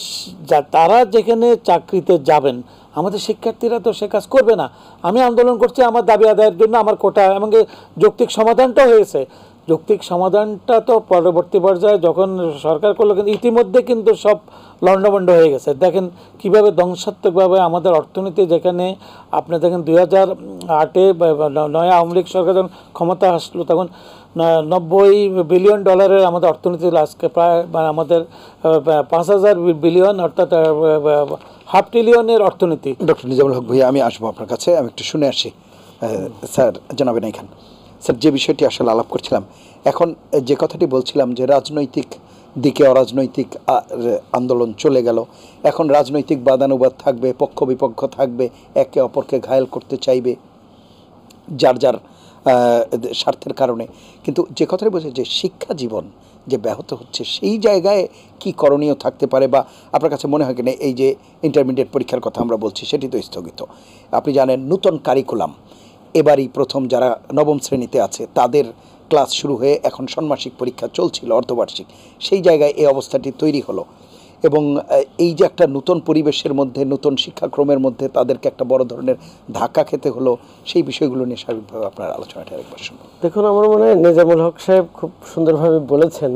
তারা যেখানে চাকরিতে যাবেন, আমাদের শিক্ষার্থীরা তো সে কাজ করবে না। আমি আন্দোলন করছি আমার দাবি আদায়ের জন্য, আমার কোটা, এমনকি যৌক্তিক সমাধানটাও হয়েছে। যৌক্তিক সমাধানটা তো পরবর্তী পর্যায়ে যখন সরকার করলো, কিন্তু ইতিমধ্যে কিন্তু সব লণ্ডভণ্ড হয়ে গেছে। দেখেন কীভাবে ধ্বংসাত্মকভাবে আমাদের অর্থনীতি, যেখানে আপনি দেখেন 2008-এ নয়া আওয়ামী লীগ সরকার যখন ক্ষমতা আসলো, তখন $90 বিলিয়ন আমাদের অর্থনীতি, আজকে প্রায় আমাদের 5000 বিলিয়ন, অর্থাৎ $500 ট্রিলিয়নের অর্থনীতি। ডক্টর নিজামুল হক ভাইয়া, আমি আসবো আপনার কাছে, আমি একটু শুনে আসি। স্যার, জনাব এনায়েত খান স্যার, যে বিষয়টি আসলে আলাপ করছিলাম, এখন যে কথাটি বলছিলাম যে রাজনৈতিক দিকে অরাজনৈতিক আন্দোলন চলে গেল, এখন রাজনৈতিক বাদানুবাদ থাকবে, পক্ষ বিপক্ষ থাকবে, একে অপরকে ঘায়েল করতে চাইবে যার যার স্বার্থের কারণে। কিন্তু যে কথাটি বলছে যে শিক্ষা জীবন যে ব্যাহত হচ্ছে, সেই জায়গায় কি করণীয় থাকতে পারে, বা আপনার কাছে মনে হয় কিনা এই যে ইন্টারমিডিয়েট পরীক্ষার কথা আমরা বলছি, সেটি তো স্থগিত। আপনি জানেন নূতন কারিকুলাম, এবারই প্রথম যারা 9ম শ্রেণীতে আছে তাদের ক্লাস শুরু হয়ে এখন ষান্মাসিক পরীক্ষা চলছিল, অর্ধবার্ষিক, সেই জায়গায় এই অবস্থাটি তৈরি হলো। এবং এই যে একটা নতুন পরিবেশের মধ্যে, নতুন শিক্ষাক্রমের মধ্যে তাদেরকে একটা বড় ধরনের ধাক্কা খেতে হলো, সেই বিষয়গুলো নিয়ে স্বাভাবিকভাবে আপনার আলোচনাটা একবার শুনুন। দেখুন, আমার মনে হয় নিজামুল হক সাহেব খুব সুন্দরভাবে বলেছেন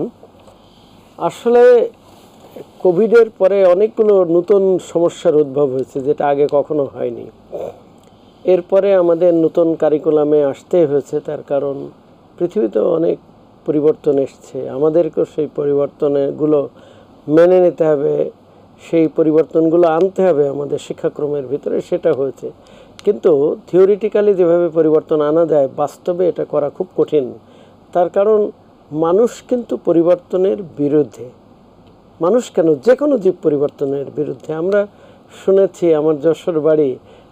আসলে কোভিডের পরে অনেকগুলো নতুন সমস্যার উদ্ভব হয়েছে, যেটা আগে কখনো হয়নি। এরপরে আমাদের নতুন কারিকুলামে আসতে হয়েছে, তার কারণ পৃথিবীতে অনেক পরিবর্তন এসছে, আমাদেরকেও সেই পরিবর্তনগুলো মেনে নিতে হবে, সেই পরিবর্তনগুলো আনতে হবে আমাদের শিক্ষাক্রমের ভিতরে, সেটা হয়েছে। কিন্তু থিওরিটিক্যালি যেভাবে পরিবর্তন আনা যায়, বাস্তবে এটা করা খুব কঠিন। তার কারণ মানুষ কিন্তু পরিবর্তনের বিরুদ্ধে। মানুষ কেন, যে কোনো জীব পরিবর্তনের বিরুদ্ধে। আমরা শুনেছি, আমার যশোর বাড়ি,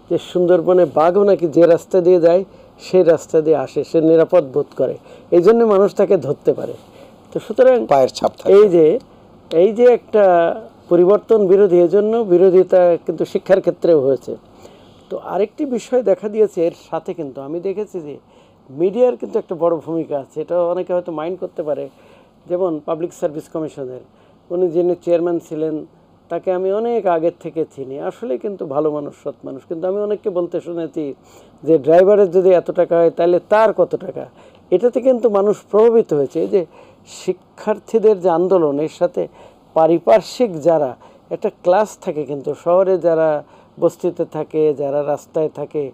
যে সুন্দরবনে বাঘও নাকি যে রাস্তা দিয়ে যায় সেই রাস্তা দিয়ে আসে, সে নিরাপদ বোধ করে, এই জন্য মানুষ তাকে ধরতে পারে। তো সুতরাং পায়ের ছাপ থাকে। এই যে একটা পরিবর্তন বিরোধী, এজন্য বিরোধিতা কিন্তু শিক্ষার ক্ষেত্রেও হয়েছে। তো আরেকটি বিষয় দেখা দিয়েছে এর সাথে, কিন্তু আমি দেখেছি যে মিডিয়ার কিন্তু একটা বড় ভূমিকা আছে। এটা অনেকে হয়তো মাইন্ড করতে পারে। যেমন পাবলিক সার্ভিস কমিশনের উনি যিনি চেয়ারম্যান ছিলেন, তাকে আমি অনেক আগের থেকে চিনি, আসলে কিন্তু ভালো মানুষ, সৎ মানুষ। কিন্তু আমি অনেককে বলতে শুনেছি যে ড্রাইভারের যদি এত টাকা হয় তাহলে তার কত টাকা। এটাতে কিন্তু মানুষ প্রভাবিত হয়েছে। এই যে শিক্ষার্থীদের যে আন্দোলন, এর সাথে পারিপার্শ্বিক যারা একটা ক্লাস থাকে, কিন্তু শহরে যারা বস্তিতে থাকে, যারা রাস্তায় থাকে,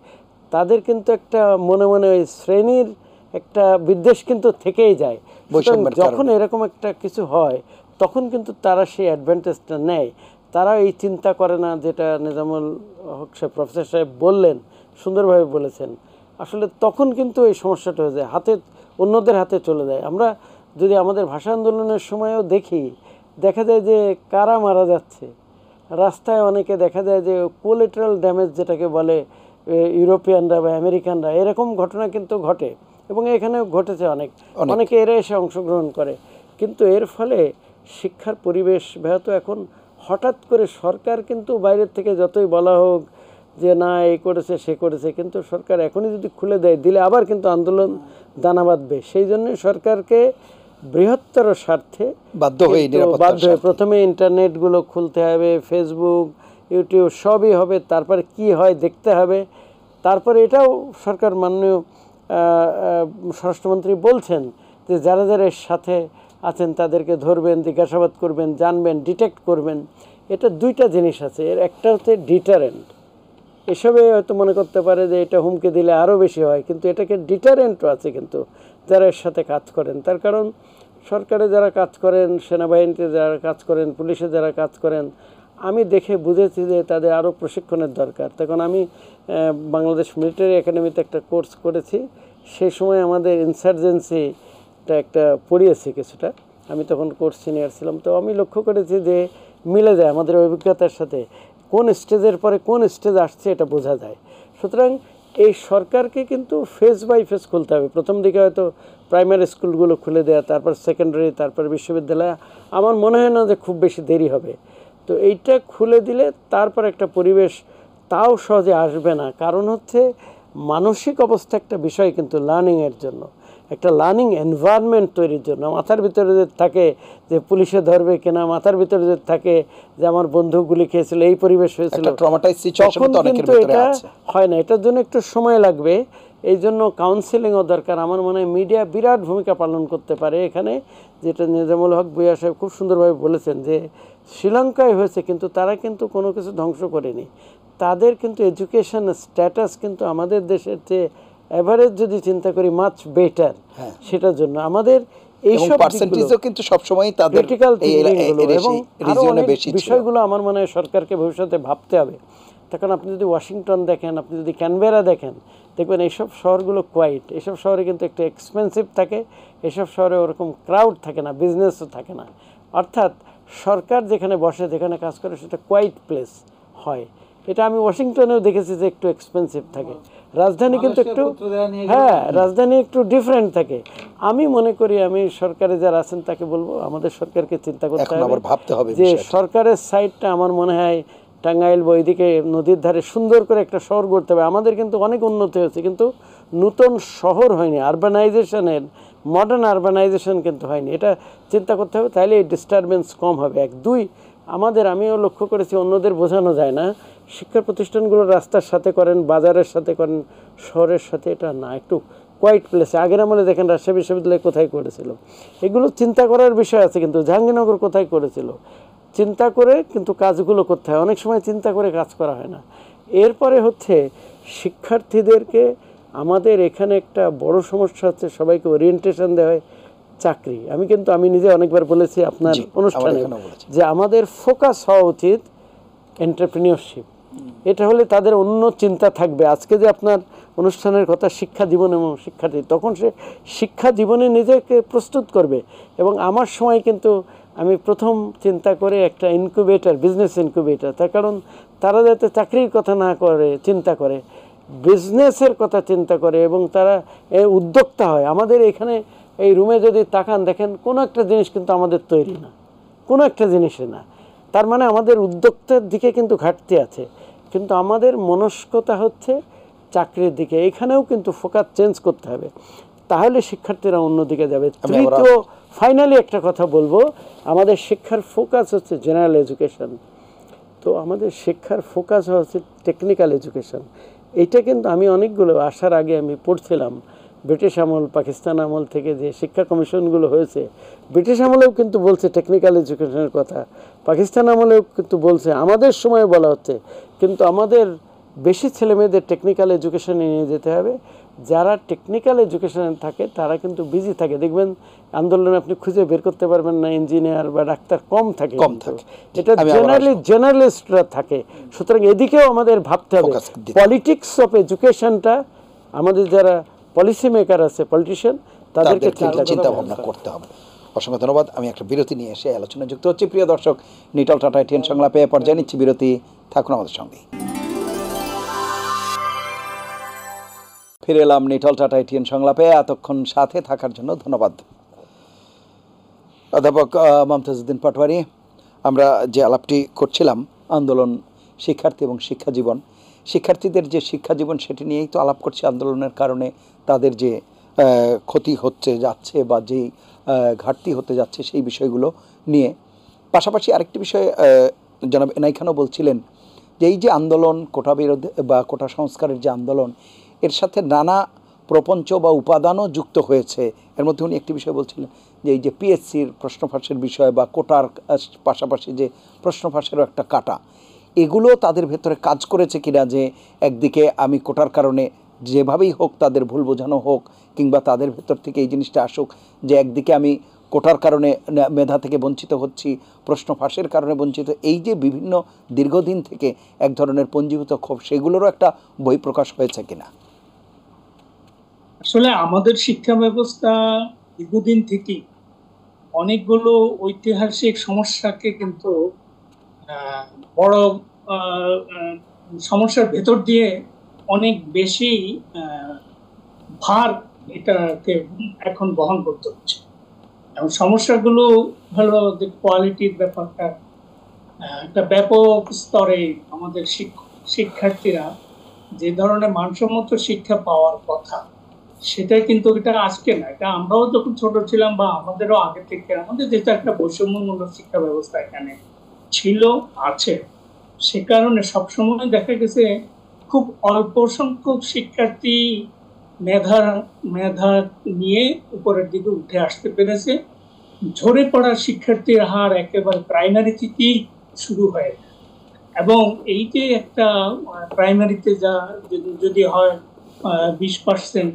তাদের কিন্তু একটা মনে মনে ওই শ্রেণীর একটা বিদ্বেষ কিন্তু থেকেই যায়। যখন এরকম একটা কিছু হয়, তখন কিন্তু তারা সেই অ্যাডভান্টেজটা নেয়। তারা এই চিন্তা করে না, যেটা নিজামুল হক সাহেব, প্রফেসর সাহেব বললেন, সুন্দরভাবে বলেছেন। আসলে তখন কিন্তু এই সমস্যাটা হয়ে যায়, অন্যদের হাতে চলে যায়। আমরা যদি আমাদের ভাষা আন্দোলনের সময়ও দেখা যায় যে কারা মারা যাচ্ছে রাস্তায়, অনেকে দেখা যায় যে কোলেটারাল ড্যামেজ যেটাকে বলে, ইউরোপিয়ানরা বা আমেরিকানরা, এরকম ঘটনা কিন্তু ঘটে, এবং এখানেও ঘটেছে অনেকে এরা এসে অংশগ্রহণ করে। কিন্তু এর ফলে শিক্ষার পরিবেশ ব্যাহত। এখন হঠাৎ করে সরকার কিন্তু বাইরের থেকে যতই বলা হোক যে না এই করেছে সে করেছে, কিন্তু সরকার এখনই যদি খুলে দিলে আবার কিন্তু আন্দোলন দানা বাঁধবে। সেই জন্য সরকারকে বৃহত্তর স্বার্থে বাধ্য হয়ে প্রথমে ইন্টারনেটগুলো খুলতে হবে, ফেসবুক, ইউটিউব সবই হবে, তারপরে কি হয় দেখতে হবে। তারপরে এটাও সরকার, মাননীয় স্বরাষ্ট্রমন্ত্রী বলছেন যে যারা যারা এর সাথে আছেন তাদেরকে ধরবেন, জিজ্ঞাসাবাদ করবেন, জানবেন, ডিটেক্ট করবেন। এটা দুইটা জিনিস আছে। এর একটা হচ্ছে ডিটারেন্ট। এসবে হয়তো মনে করতে পারে যে এটা হুমকি দিলে আরও বেশি হয়, কিন্তু এটাকে ডিটারেন্টও আছে কিন্তু যারা এর সাথে কাজ করেন। তার কারণ সরকারে যারা কাজ করেন, সেনাবাহিনীতে যারা কাজ করেন, পুলিশে যারা কাজ করেন, আমি দেখে বুঝেছি যে তাদের আরও প্রশিক্ষণের দরকার। তখন আমি বাংলাদেশ মিলিটারি একাডেমিতে একটা কোর্স করেছি, সেই সময় আমাদের ইনসার্জেন্সিটা একটা পড়িয়েছি কিছুটা, আমি তখন কোর্স সিনিয়র ছিলাম। তো আমি লক্ষ্য করেছি যে মিলে যায় আমাদের অভিজ্ঞতার সাথে, কোন স্টেজের পরে কোন স্টেজ আসছে এটা বোঝা যায়। সুতরাং এই সরকারকে কিন্তু ফেজ বাই ফেজ খুলতে হবে। প্রথম দিকে হয়তো প্রাইমারি স্কুলগুলো খুলে দেওয়া, তারপর সেকেন্ডারি, তারপর বিশ্ববিদ্যালয়, আমার মনে হয় না যে খুব বেশি দেরি হবে। তো এইটা খুলে দিলে তারপর একটা পরিবেশ তাও সহজে আসবে না। কারণ হচ্ছে মানসিক অবস্থা একটা বিষয় কিন্তু লার্নিংয়ের জন্য, একটা লার্নিং এনভায়রনমেন্ট তৈরির জন্য। মাথার ভিতরে যদি থাকে যে পুলিশে ধরবে কিনা, মাথার ভিতরে যদি থাকে যে আমার বন্ধু গুলি খেয়েছিল, এই পরিবেশ হয়েছিল, তখন কিন্তু এটা হয় না। এটার জন্য একটু সময় লাগবে। এই জন্য কাউন্সেলিংও দরকার। আমার মনে হয় মিডিয়া বিরাট ভূমিকা পালন করতে পারে এখানে, যেটা নিজামুল হক ভূঁইয়া সাহেব খুব সুন্দরভাবে বলেছেন যে শ্রীলঙ্কায় হয়েছে, কিন্তু তারা কিন্তু কোনো কিছু ধ্বংস করেনি। তাদের কিন্তু এডুকেশন স্ট্যাটাস কিন্তু আমাদের দেশের চেয়ে এভারেজ যদি চিন্তা করি মাচ বেটার। সেটার জন্য আমাদের এইসব পার্সেন্টেজও কিন্তু সবসময় তাদের এবং আরো অনেক বিষয়গুলো আমার মনে হয় সরকারকে ভবিষ্যতে ভাবতে হবে। তখন আপনি যদি ওয়াশিংটন দেখেন, আপনি যদি ক্যানবেরা দেখেন, দেখবেন এইসব শহরগুলো কোয়াইট। এইসব শহরে কিন্তু একটু এক্সপেন্সিভ থাকে, এইসব শহরে ওরকম ক্রাউড থাকে না, বিজনেসও থাকে না। অর্থাৎ সরকার যেখানে বসে, যেখানে কাজ করে, সেটা কোয়াইট প্লেস হয়। এটা আমি ওয়াশিংটনেও দেখেছি যে একটু এক্সপেন্সিভ থাকে। রাজধানী কিন্তু একটু, রাজধানী একটু ডিফারেন্ট থাকে। আমি মনে করি, আমি সরকারে যারা আছেন তাকে বলবো, আমাদের সরকারকে চিন্তা করতে হবে যে সরকারের সাইডটা আমার মনে হয় টাঙ্গাইল বা ওইদিকে নদীর ধারে সুন্দর করে একটা শহর গড়তে হবে। আমাদের কিন্তু অনেক উন্নতি হয়েছে, কিন্তু নতুন শহর হয়নি, আরবানাইজেশনের, মডার্ন আরবানাইজেশন কিন্তু হয়নি। এটা চিন্তা করতে হবে, তাহলে এই ডিস্টারবেন্স কম হবে। এক, দুই, আমিও লক্ষ্য করেছি, অন্যদের বোঝানো যায় না, শিক্ষা প্রতিষ্ঠানগুলো রাস্তার সাথে করেন, বাজারের সাথে করেন, শহরের সাথে এটা না, একটু কোয়াইট প্লেসে। আগের আমলে দেখেন রাজশাহী বিশ্ববিদ্যালয় কোথায় করেছিল, এগুলো চিন্তা করার বিষয় আছে। কিন্তু জাহাঙ্গীরনগর কোথায় করেছিল, চিন্তা করে কিন্তু কাজগুলো করতে হয়, অনেক সময় চিন্তা করে কাজ করা হয় না। এরপরে হচ্ছে শিক্ষার্থীদেরকে আমাদের এখানে একটা বড় সমস্যা হচ্ছে, সবাইকে ওরিয়েন্টেশন দেওয়া হয় চাকরি। আমি নিজে অনেকবার বলেছি আপনার জি, অনুষ্ঠানে আমার এখানেও বলেছি। যে আমাদের ফোকাস হওয়া উচিত এন্টারপ্রেনিয়রশিপ। এটা হলে তাদের অন্য চিন্তা থাকবে। আজকে যে আপনার অনুষ্ঠানের কথা শিক্ষা জীবন এবং শিক্ষার্থী, তখন সে শিক্ষা জীবনে নিজেকে প্রস্তুত করবে। এবং আমার সময় কিন্তু আমি প্রথম চিন্তা করে একটা ইনকিউবেটর, বিজনেস ইনকিউবেটর, তার কারণ তারা যাতে চাকরির কথা না করে চিন্তা করে, বিজনেসের কথা চিন্তা করে এবং তারা উদ্যোক্তা হয়। আমাদের এখানে এই রুমে যদি তাকান দেখেন কোনো একটা জিনিস কিন্তু আমাদের তৈরি না, কোনো একটা জিনিসে না। তার মানে আমাদের উদ্যোক্তার দিকে কিন্তু ঘাটতি আছে, কিন্তু আমাদের মনস্কতা হচ্ছে চাকরির দিকে। এখানেও কিন্তু ফোকাস চেঞ্জ করতে হবে, তাহলে শিক্ষার্থীরা অন্যদিকে যাবে। তৃতীয় ফাইনালি একটা কথা বলবো, আমাদের শিক্ষার ফোকাস হচ্ছে জেনারেল এডুকেশন, তো আমাদের শিক্ষার ফোকাস হচ্ছে টেকনিক্যাল এডুকেশন। এইটা কিন্তু আমি অনেকগুলো আসার আগে আমি পড়ছিলাম, ব্রিটিশ আমল, পাকিস্তান আমল থেকে যে শিক্ষা কমিশনগুলো হয়েছে, ব্রিটিশ আমলেও কিন্তু বলছে টেকনিক্যাল এডুকেশনের কথা, পাকিস্তান আমলেও কিন্তু বলছে, আমাদের সময় বলা হচ্ছে। কিন্তু আমাদের বেশি ছেলেমেয়েদের টেকনিক্যাল এডুকেশনে নিয়ে যেতে হবে। যারা টেকনিক্যাল এডুকেশনে থাকে তারা কিন্তু বিজি থাকে, দেখবেন আন্দোলনে আপনি খুঁজে বের করতে পারবেন না ইঞ্জিনিয়ার বা ডাক্তার কম থাকে। এটা জেনারেলি জেনারেলিস্টরা থাকে। সুতরাং এদিকেও আমাদের ভাবতে হবে। পলিটিক্স অফ এডুকেশনটা আমাদের যারা পলিসি মেকার আছে, পলিটিশিয়ান, তাদেরকে চিন্তা ভাবনা করতে হবে। অসংখ্য ধন্যবাদ। আমি একটা বিরতি নিয়ে এসে আলোচনায় যুক্ত হচ্ছি। প্রিয় দর্শক, নিটল টাটা এটিএন সংলাপে পর্যায়ে নিচ্ছি বিরতি, থাকুন আমাদের সঙ্গে। ফিরে এলাম নিটল টাটা এটিএন সংলাপে। এতক্ষণ সাথে থাকার জন্য ধন্যবাদ। অধ্যাপক মমতাজউদ্দিন পাটোয়ারি, আমরা যে আলাপটি করছিলাম আন্দোলন, শিক্ষার্থী এবং শিক্ষা জীবন, শিক্ষার্থীদের যে শিক্ষা জীবন সেটি নিয়েই তো আলাপ করছি। আন্দোলনের কারণে তাদের যে ক্ষতি হচ্ছে যাচ্ছে বা যেই ঘাটতি হতে যাচ্ছে সেই বিষয়গুলো নিয়ে। পাশাপাশি আরেকটি বিষয় জনাব এনায়েত খানও বলছিলেন যে এই যে আন্দোলন, কোটা বিরোধী বা কোটা সংস্কারের যে আন্দোলন, এর সাথে নানা প্রপঞ্চ বা উপাদানও যুক্ত হয়েছে। এর মধ্যে উনি একটি বিষয় বলছিলেন যে এই যে পিএসসির প্রশ্ন ফাঁসের বিষয় বা কোটার পাশাপাশি যে প্রশ্ন ফাঁসেরও একটা কাটা, এগুলো তাদের ভেতরে কাজ করেছে কিনা, যে একদিকে আমি কোটার কারণে যেভাবেই হোক তাদের ভুল বোঝানো হোক, কিংবা তাদের ভেতর থেকে এই জিনিসটা আসুক যে একদিকে আমি কোটার কারণে মেধা থেকে বঞ্চিত হচ্ছি, প্রশ্ন ফাঁসের কারণে বঞ্চিত, এই যে বিভিন্ন দীর্ঘদিন থেকে এক ধরনের পঞ্জীভূত ক্ষোভ, সেগুলোরও একটা বহিঃপ্রকাশ হয়েছে কিনা। আসলে আমাদের শিক্ষা ব্যবস্থা দীর্ঘদিন থেকেই অনেকগুলো ঐতিহাসিক সমস্যাকে কিন্তু বড় সমস্যার ভেতর দিয়ে অনেক বেশি ভার এটাকে এখন বহন করতে হচ্ছে। এবং সমস্যাগুলো হলো যে কোয়ালিটির ব্যাপারটা, একটা ব্যাপক স্তরে আমাদের শিক্ষার্থীরা যে ধরনের মানসম্মত শিক্ষা পাওয়ার কথা, সেটা কিন্তু এটা আজকে না, এটা আমরাও যখন ছোট ছিলাম বা আমাদেরও আগে থেকে আমাদের যেটা একটা বৈষম্যমূলক শিক্ষা ব্যবস্থা এখানে ছিল, আছে। সে কারণে সবসময় দেখা গেছে খুব অল্প সংখ্যক শিক্ষার্থী মেধা নিয়ে উপরের দিকে উঠে আসতে পেরেছে। ঝরে পড়া শিক্ষার্থীর হার একেবারে প্রাইমারি থেকেই শুরু হয়। এবং এই যে একটা প্রাইমারিতে যা যদি হয় 20%,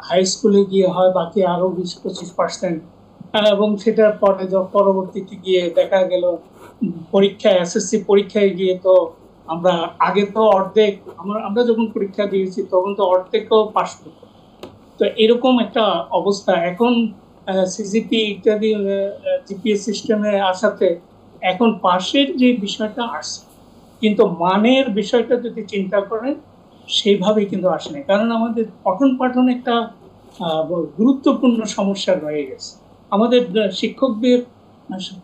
হাই স্কুলে গিয়ে হয় বাকি আরো 20-25%, এবং সেটার পরে পরবর্তীতে গিয়ে দেখা গেল পরীক্ষায়, এসএসসি পরীক্ষায় গিয়ে তো আমরা আগে তো অর্ধেক, আমরা যখন পরীক্ষা দিয়েছি তখন তো অর্ধেকও পাস করতো। তো এরকম একটা অবস্থা এখন সিজিপি ইত্যাদি জিপিএস সিস্টেমে আসাতে এখন পাশের যে বিষয়টা আসছে, কিন্তু মানের বিষয়টা যদি চিন্তা করেন সেইভাবেই কিন্তু আসে না। কারণ আমাদের পঠন পাঠন একটা গুরুত্বপূর্ণ সমস্যা রয়ে গেছে। আমাদের শিক্ষকদের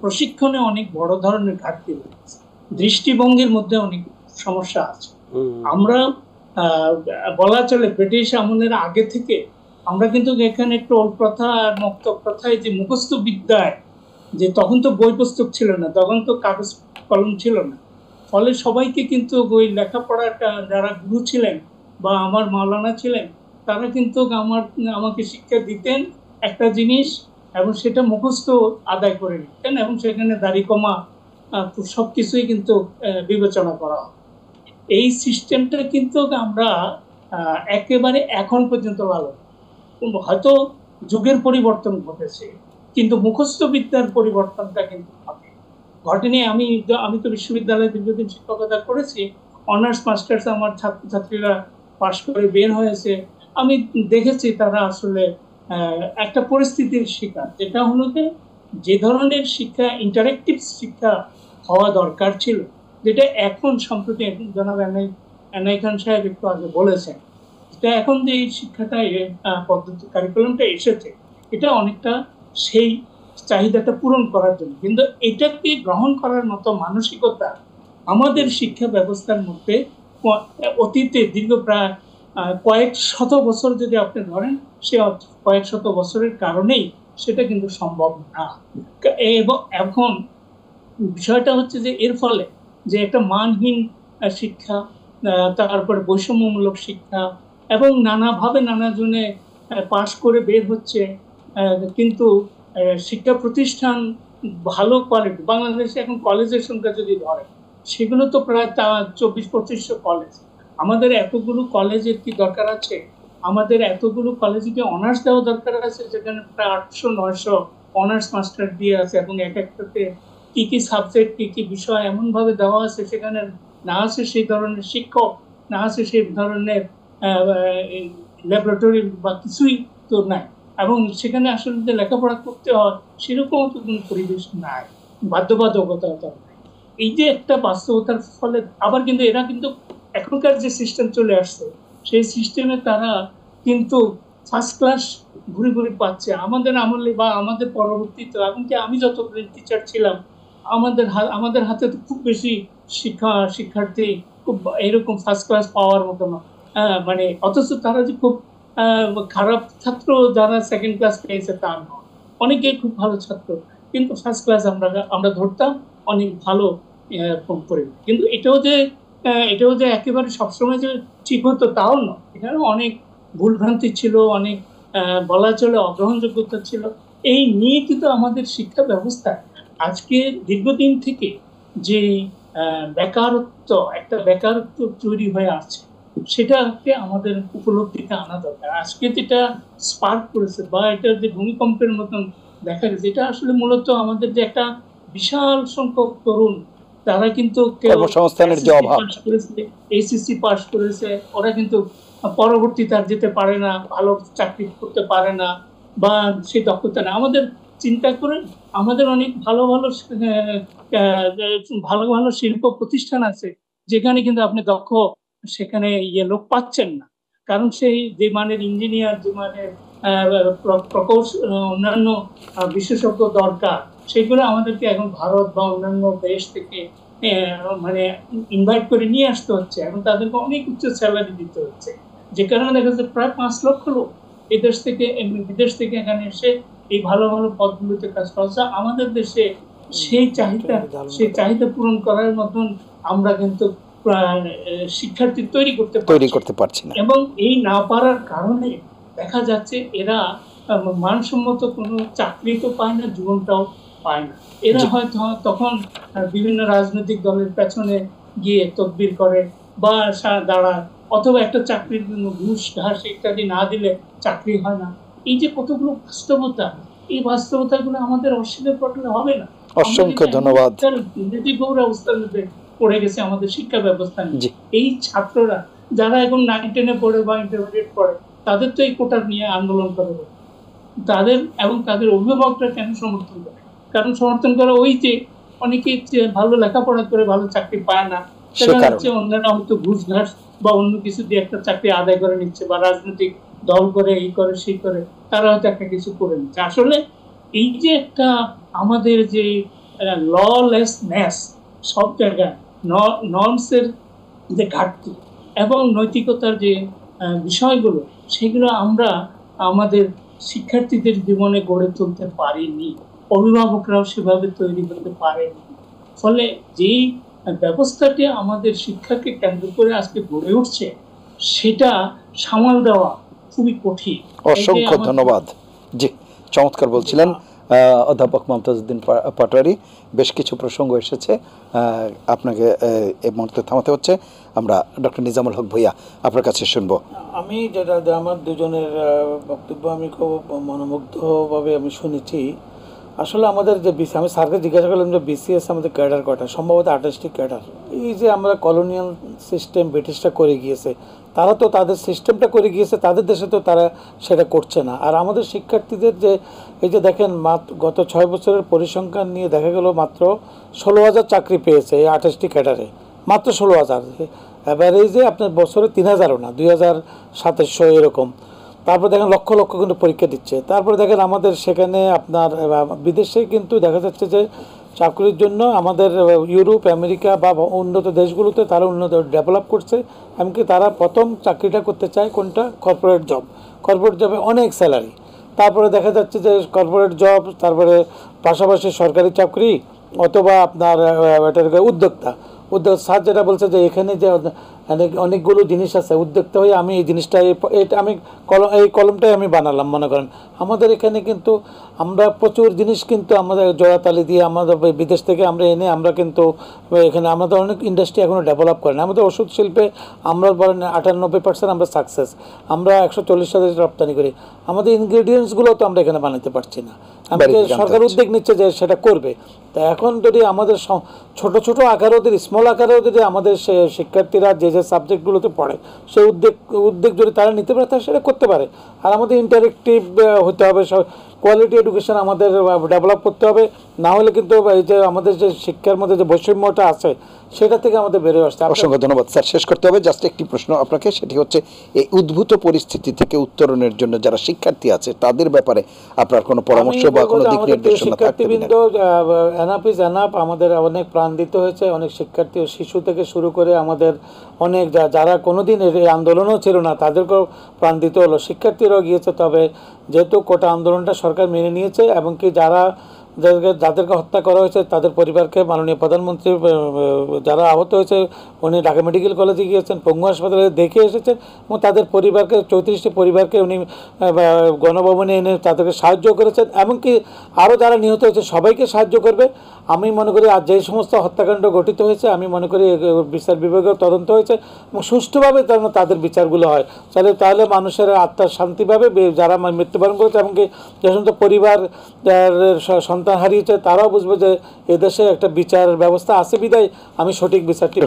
প্রশিক্ষণে অনেক বড় ধরনের ঘাটতি রয়েছে, দৃষ্টিভঙ্গির মধ্যে অনেক সমস্যা আছে। আমরা বলা চলে ব্রিটিশ আমলের আগে থেকে আমরা কিন্তু এখানে টোল প্রথা আর মক্তব প্রথায় যে মুখস্থ বিদ্যায়, যে তখন তো বই পুস্তক ছিল না, তখন তো কাগজ কলম ছিল না, ফলে সবাইকে কিন্তু ওই লেখাপড়াটা যারা গুরু ছিলেন বা আমার মাওলানা ছিলেন তারা কিন্তু আমাকে শিক্ষা দিতেন একটা জিনিস, এবং সেটা মুখস্থ আদায় করে নিতেন, এবং সেখানে দাড়ি কমা সবকিছুই কিন্তু বিবেচনা করা হয়। এই সিস্টেমটা কিন্তু আমরা একেবারে এখন পর্যন্ত লালন, হয়তো যুগের পরিবর্তন ঘটেছে, কিন্তু মুখস্থ বিদ্যার পরিবর্তনটা কিন্তু ঘটেনি। আমি তো বিশ্ববিদ্যালয়ে দীর্ঘদিন শিক্ষকতা করেছি। অনার্স মাস্টার্স আমার ছাত্রছাত্রীরা পাশ করে বের হয়েছে, আমি দেখেছি তারা আসলে একটা পরিস্থিতির শিকার, যেটা হলো যে ধরনের শিক্ষা, ইন্টারেক্টিভ শিক্ষা হওয়া দরকার ছিল, যেটা এখন সম্প্রতি জনাব এনাই খান সাহেব একটু আগে বলেছেন, এটা এখন যে এই শিক্ষাটা পদ্ধতি কারিকুলামটা এসেছে, এটা অনেকটা সেই চাহিদাটা পূরণ করার জন্য, কিন্তু এটাকে গ্রহণ করার মতো মানসিকতা আমাদের শিক্ষা ব্যবস্থার মধ্যে অতীতে দীর্ঘ প্রায় কয়েক শত বছর যদি আপনি ধরেন, সে কয়েক শত বছরের কারণেই সেটা কিন্তু সম্ভব না। এবং এখন বিষয়টা হচ্ছে যে এর ফলে যে একটা মানহীন শিক্ষা, তারপরে বৈষম্যমূলক শিক্ষা, এবং নানাভাবে নানাজনে পাশ করে বের হচ্ছে, কিন্তু শিক্ষা প্রতিষ্ঠান ভালো কোয়ালিটি, বাংলাদেশে এখন কলেজের সংখ্যা যদি ধরেন, সেগুলো তো প্রায় 2400-2500 কলেজ। আমাদের এতগুলো কলেজের কি দরকার আছে? আমাদের এতগুলো কলেজে কি অনার্স দেওয়া দরকার আছে, যেখানে প্রায় 800-900 অনার্স মাস্টার দিয়ে আছে, এবং এক একটাতে কি কি সাবজেক্ট, কি কি বিষয় এমন ভাবে দেওয়া আছে, সেখানে না আছে সেই ধরনের শিক্ষক, না আছে সেই ধরনের ল্যাবরেটরি বা কিছুই তো নাই, এবং সেখানে আসলে যে লেখাপড়া করতে হয় সেরকম তো কোনো পরিবেশ নাই, বাধ্যবাধকতা নাই। এই যে একটা বাস্তবতার ফলে আবার কিন্তু এরা কিন্তু এখনকার যে সিস্টেম চলে আসছে, সেই সিস্টেমে তারা কিন্তু ফার্স্ট ক্লাস ঘুরে ঘুরে পাচ্ছে। আমাদের আমলে বা আমাদের পরবর্তীতে, এমনকি আমি যতদিন টিচার ছিলাম, আমাদের হাতে তো খুব বেশি শিক্ষার্থী খুব এরকম ফার্স্ট ক্লাস পাওয়ার মতো না, মানে অথচ তারা যে খুব খারাপ ছাত্র যারা সেকেন্ড ক্লাস পেয়েছে তা নয়, অনেকেই খুব ভালো ছাত্র, কিন্তু ফার্স্ট ক্লাস আমরা ধরতাম অনেক ভালো পরিমাণ। কিন্তু এটাও যে একেবারে সবসময় যে ঠিক হতো তাও নয়, এখানে অনেক ভুলভ্রান্তি ছিল, অনেক বলা চলে অগ্রহণযোগ্যতা ছিল। এই নিয়ে কিন্তু আমাদের শিক্ষা ব্যবস্থায় আজকে দীর্ঘদিন থেকে যে বেকারত্ব তৈরি হয়ে আছে, সেটাকে আমাদের উপলব্ধিতে আনা দরকার। আজকে যেটা স্পার্ক করেছে বা এটা যে ভূমিকম্পের মতন দেখা গেছে, এটা আসলে মূলত আমাদের যে একটা বিশাল সংখ্যক তরুণ, তারা কিন্তু কর্মসংস্থানের যে অভাব, এইচএসসি পাস করেছে, ওরা কিন্তু পরবর্তীতে আর যেতে পারে না, ভালো চাকরি করতে পারে না, বা সেই দক্ষতা না। আমাদের চিন্তা করেন, আমাদের অনেক ভালো ভালো শিল্প প্রতিষ্ঠান আছে, যেখানে কিন্তু আপনি দক্ষ সেখানে লোক পাচ্ছেন না, কারণ সেই যে মানের ইঞ্জিনিয়ার, যে মানের প্রকৌশল, অন্যান্য বিশেষজ্ঞ দরকার, সেগুলো আমাদেরকে এখন ভারত বা অন্যান্য দেশ থেকে মানে ইনভাইট করে নিয়ে আসতে হচ্ছে, এবং তাদেরকে অনেক উচ্চ স্যালারি দিতে হচ্ছে, যে কারণে দেখা যাচ্ছে প্রায় 5 লক্ষ লোক বিদেশ থেকে এখানে এসে এই ভালো ভালো পদগুলোতে কাজ করছে। আমাদের দেশে সেই চাহিদা পূরণ করার মতন আমরা কিন্তু শিক্ষার্থী তৈরি করতে পারছি না, এবং এই না পারার কারণে দেখা যাচ্ছে এরা মানসম্মত কোনো চাকরি তো পায় না, জীবনটাও পায় না। এরা হয়তো তখন বিভিন্ন রাজনৈতিক দলের পেছনে গিয়ে তদবির করে বা দাঁড়ায়, অথবা একটা চাকরির জন্য ঘুষ ঘাস ইত্যাদি না দিলে চাকরি হয় না। এই যে কতগুলো বাস্তবতা, এই বাস্তবতাগুলো আমাদের অস্বীকার করলে হবে না। অসংখ্য ধন্যবাদ। গৌর অবস্থার মধ্যে পড়ে গেছে আমাদের শিক্ষা ব্যবস্থা। এই ছাত্ররা যারা এখন 9-10-এ পড়ে বা ইন্টারমিডিয়েট পড়ে, তাদের তো এই কোটা নিয়ে আন্দোলন করে, তাদের অভিভাবকরা কেন সমর্থন করে? কারণ সমর্থন করে ওই যে অনেকে ভালো লেখাপড়া করে ভালো চাকরি পায় না, সেটা হচ্ছে অন্যরা হয়তো ঘুষ ঘাস বা অন্য কিছু দিয়ে একটা চাকরি আদায় করে নিচ্ছে, বা রাজনৈতিক দল করে এই করে সেই করে তারা হয়তো একটা কিছু করে নিচ্ছে। আসলে এই যে একটা আমাদের যে ললেসনেস, সব জায়গায় নর্মসের যে ঘাটতি এবং নৈতিকতার যে বিষয়গুলো, সেগুলো আমরা আমাদের শিক্ষার্থীদের জীবনে গড়ে তুলতে পারিনি, অভিভাবকরাও সেভাবে তৈরি করতে পারেনি। ফলে যেই ব্যবস্থাটি আমাদের শিক্ষাকে কেন্দ্র করে আজকে গড়ে উঠছে, সেটা সামাল দেওয়া খুবই কঠিন। অসংখ্য ধন্যবাদ। জি, চমৎকার বলছিলেন অধ্যাপক মমতাজউদ্দিন পাটোয়ারী। বেশ কিছু প্রসঙ্গ এসেছে, আপনাকে এই মুহূর্তে থামাতে হচ্ছে। আমরা ডক্টর নিজামুল হক ভূঁইয়া আপনার কাছে শুনবো। আমি যেটা আমার দুজনের বক্তব্য আমি খুব মনোমুগ্ধভাবে আমি শুনেছি। আসলে আমাদের যে আমি স্যারকে জিজ্ঞাসা করলাম যে বিসিএস আমাদের ক্যাডার কটা, সম্ভবত 28টি ক্যাডার। এই যে আমরা কলোনিয়াল সিস্টেম ব্রিটিশরা করে গিয়েছে, তারা তো তাদের সিস্টেমটা করে গিয়েছে, তাদের দেশে তো তারা সেটা করছে না। আর আমাদের শিক্ষার্থীদের যে এই যে দেখেন গত 6 বছরের পরিসংখ্যান নিয়ে দেখা গেল মাত্র 16,000 চাকরি পেয়েছে এই 28টি ক্যাডারে, মাত্র 16,000। অ্যাভারেজে আপনার বছরে 3,000ও না, 2,700 এরকম। তারপর দেখেন লক্ষ লক্ষ কিন্তু পরীক্ষা দিচ্ছে। তারপরে দেখেন আমাদের সেখানে আপনার বিদেশে কিন্তু দেখা যাচ্ছে যে চাকরির জন্য আমাদের ইউরোপ, আমেরিকা বা উন্নত দেশগুলোতে তারা উন্নত ডেভেলপ করছে। এমনকি তারা প্রথম চাকরিটা করতে চায় কোনটা? Corporate job. কর্পোরেট জবে অনেক স্যালারি। তারপরে দেখা যাচ্ছে যে কর্পোরেট জব, তারপরে পাশাপাশি সরকারি চাকরি, অথবা আপনার উদ্যোক্তা। স্যার যেটা বলছে যে এখানে যে অনেকগুলো জিনিস আছে, উদ্যোক্তা হয়ে আমি এই জিনিসটা আমি এই কলমটাই আমি বানালাম। মনে করেন আমাদের এখানে কিন্তু আমরা প্রচুর জিনিস কিন্তু আমাদের জোড়াতালি দিয়ে আমাদের বিদেশ থেকে আমরা এনে আমরা কিন্তু এখানে আমাদের অনেক ইন্ডাস্ট্রি এখনও ডেভেলপ করেন। আমাদের ওষুধ শিল্পে আমরা বলেন 98% আমরা সাকসেস। আমরা 140 দেশে রপ্তানি করি। আমাদের ইনগ্রেডিয়েন্টসগুলো তো আমরা এখানে বানাতে পারছি না। আমাদের সরকার উদ্যোগ নিচ্ছে যে সেটা করবে। তা এখন যদি আমাদের ছোট ছোট আকারেও যদি স্মল আকারেও যদি আমাদের শিক্ষার্থীরা যে যে সাবজেক্টগুলোতে পড়ে সেই উদ্যোগ যদি তারা নিতে পারে তাহলে সেটা করতে পারে। আর আমাদের ইন্টারেক্টিভ হতে হবে, কোয়ালিটি এডুকেশন আমাদের ডেভেলপ করতে হবে। না হলে কিন্তু এই যে আমাদের যে শিক্ষার মধ্যে যে বৈষম্যটা আছে সেটা থেকে আমাদের বেরোয় আসতে। অসংখ্য ধন্যবাদ স্যার। শেষ করতে হবে, জাস্ট একটি প্রশ্ন আপনাকে, সেটি হচ্ছে এই উদ্ভূত পরিস্থিতি থেকে উত্তরণের জন্য যারা শিক্ষার্থী আছে তাদের ব্যাপারে আপনার কোনো পরামর্শ বা কোনো দিক নির্দেশনা? শিক্ষার্থীবৃন্দ, এনাফ ইজ এনাফ। আমাদের অনেক প্রাণ দিতে হয়েছে, অনেক শিক্ষার্থী শিশু থেকে শুরু করে আমাদের অনেক যারা কোনোদিন এই আন্দোলনও ছিল না তাদেরকেও প্রাণ দিতে হলো, শিক্ষার্থীরাও গিয়েছে। তবে যেহেতু কোটা আন্দোলনটা সরকার মেনে নিয়েছে, এবং কি যাদেরকে হত্যা করা হয়েছে তাদের পরিবারকে মাননীয় প্রধানমন্ত্রী, যারা আহত হয়েছে উনি ঢাকা মেডিকেল কলেজে গিয়েছেন, পঙ্গু হাসপাতালে দেখে এসেছেন, এবং তাদের পরিবারকে 34টি পরিবারকে উনি গণভবনে এনে তাদেরকে সাহায্য করেছেন। এমনকি আরও যারা নিহত হয়েছে সবাইকে সাহায্য করবে। আমি মনে করি আর যে সমস্ত হত্যাকাণ্ড গঠিত হয়েছে আমি মনে করি বিচার বিভাগের তদন্ত হয়েছে এবং সুষ্ঠুভাবে যেন তাদের বিচারগুলো হয়। তাহলে মানুষের আত্মার শান্তি পাবে যারা মৃত্যুবরণ করেছে, এমনকি যে সমস্ত পরিবার সন্তান হারিয়েছে তারাও বুঝবে যে এদেশে একটা বিচার ব্যবস্থা আছে বিদায় আমি সঠিক বিচারটি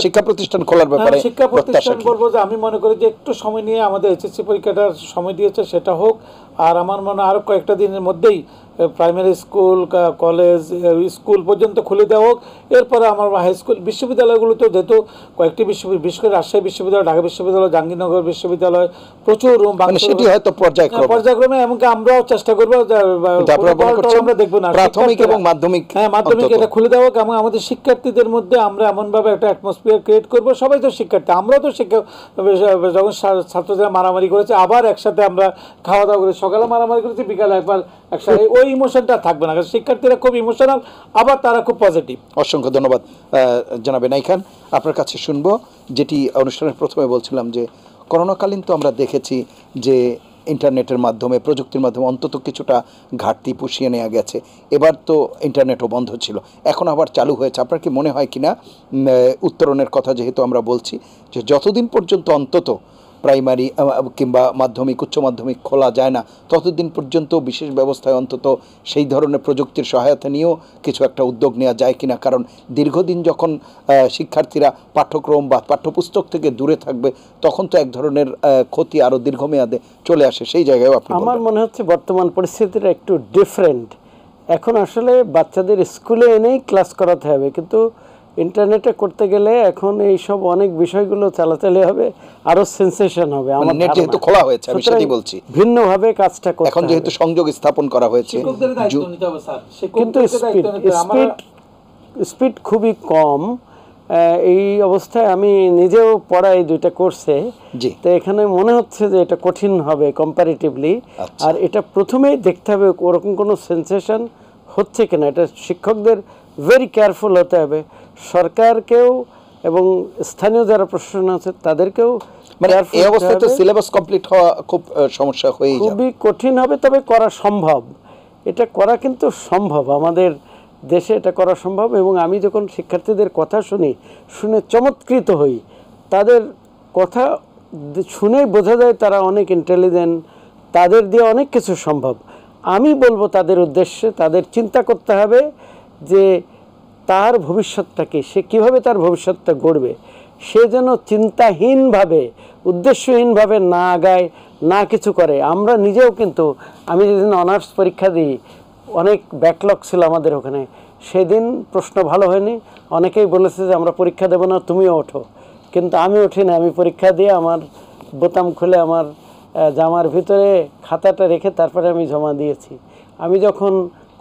শিক্ষা প্রতিষ্ঠান খোলার ব্যাপারে শিক্ষা প্রতিষ্ঠান বলবো যে আমি মনে করি যে একটু সময় নিয়ে আমাদের এইচএসসি পরীক্ষাটার সময় দিয়েছে সেটা হোক। আর আমার মনে হয় আরও কয়েকটা দিনের মধ্যেই প্রাইমারি স্কুল, কলেজ, স্কুল পর্যন্ত খুলে দেওয়া হোক। এরপরে আমার হাই স্কুল, বিশ্ববিদ্যালয়গুলোতে যেহেতু কয়েকটি বিশেষ করে রাজশাহী বিশ্ববিদ্যালয়, ঢাকা বিশ্ববিদ্যালয়, জাহাঙ্গীরনগর বিশ্ববিদ্যালয় প্রচুর রুম, সেটি হয়তো পর্যায়ক্রমে, এমনকি আমরাও চেষ্টা করবো আমরা দেখবো না প্রাথমিক এবং মাধ্যমিক এটা খুলে দেওয়া হোক। এবং আমাদের শিক্ষার্থীদের মধ্যে আমরা এমনভাবে একটা অ্যাটমসফিয়ার ক্রিয়েট করবো, সবাই তো শিক্ষার্থী, আমরাও তো যখন ছাত্রছাত্রীরা মারামারি করেছে আবার একসাথে আমরা খাওয়া দাওয়া করে, সকালে মারামারি করেছি, বিকালে একবার একসাথে, ওই ইমোশনটা থাকবে না। শিক্ষার্থীরা খুব ইমোশনাল, আবার তারা খুব পজিটিভ। অসংখ্য ধন্যবাদ জনাব এনায়েত খান। আপনার কাছে শুনবো যেটি অনুষ্ঠানের প্রথমে বলছিলাম যে করোনাকালীন তো আমরা দেখেছি যে ইন্টারনেটের মাধ্যমে, প্রযুক্তির মাধ্যমে অন্তত কিছুটা ঘাটতি পুষিয়ে নেওয়া গেছে। এবার তো ইন্টারনেটও বন্ধ ছিল, এখন আবার চালু হয়েছে। আপনার কি মনে হয় কিনা উত্তরণের কথা যেহেতু আমরা বলছি যে যতদিন পর্যন্ত অন্তত প্রাইমারি কিংবা মাধ্যমিক, উচ্চ মাধ্যমিক খোলা যায় না ততদিন পর্যন্ত বিশেষ ব্যবস্থায় অন্তত সেই ধরনের প্রযুক্তির সহায়তা নিয়েও কিছু একটা উদ্যোগ নেওয়া যায় কিনা? কারণ দীর্ঘদিন যখন শিক্ষার্থীরা পাঠ্যক্রম বা পাঠ্যপুস্তক থেকে দূরে থাকবে তখন তো এক ধরনের ক্ষতি আরও দীর্ঘমেয়াদে চলে আসে। সেই জায়গায় আমার মনে হচ্ছে বর্তমান পরিস্থিতিটা একটু ডিফারেন্ট। এখন আসলে বাচ্চাদের স্কুলে এনেই ক্লাস করাতে হবে, কিন্তু ইন্টারনেটে করতে গেলে এখন এইসব অনেক বিষয়গুলো চালাচালি হবে, আরো সেন্সেশন হবে। আমার নেট যেহেতু খোলা হয়েছে, আমি সেটাই বলছি, ভিন্নভাবে কাজটা করতে এখন যেহেতু সংযোগ স্থাপন করা হয়েছে, কিন্তু স্পিড খুবই কম। এই অবস্থায় আমি নিজেও পড়াই 2টা কোর্সে, তো এখানে মনে হচ্ছে যে এটা কঠিন হবে কম্পারেটিভলি। আর এটা প্রথমেই দেখতে হবে ওরকম কোনো সেন্সেশন হচ্ছে কিনা। এটা শিক্ষকদের ভেরি কেয়ারফুল হতে হবে। সরকারকেও এবং স্থানীয় যারা প্রশাসন আছে তাদেরকেও মানে careful এই হতে অবস্থায় তো হবে। সিলেবাস কমপ্লিট হওয়া খুব সমস্যা হয়েই যাবে। খুবই কঠিন হবে, তবে করা সম্ভব। এটা করা কিন্তু সম্ভব, আমাদের দেশে এটা করা সম্ভব। এবং আমি যখন শিক্ষার্থীদের কথা শুনে চমৎকৃত হই। তাদের কথা শুনেই বোঝা যায় তারা অনেক ইন্টেলিজেন্ট, তাদের দিয়ে অনেক কিছু সম্ভব। আমি বলবো তাদের উদ্দেশ্যে তাদের চিন্তা করতে হবে যে তার ভবিষ্যৎটা কি, সে কীভাবে তার ভবিষ্যৎটা গড়বে। সে যেন চিন্তাহীনভাবে, উদ্দেশ্যহীনভাবে না আগায়, না কিছু করে। আমরা নিজেও কিন্তু, আমি যেদিন অনার্স পরীক্ষা দিই, অনেক ব্যাকলগ ছিল আমাদের ওখানে, সেদিন প্রশ্ন ভালো হয়নি, অনেকেই বলেছে যে আমরা পরীক্ষা দেবো না, তুমিও ওঠো। কিন্তু আমি উঠি না, আমি পরীক্ষা দিয়ে আমার বোতাম খুলে আমার জামার ভিতরে খাতাটা রেখে তারপরে আমি জমা দিয়েছি। আমি যখন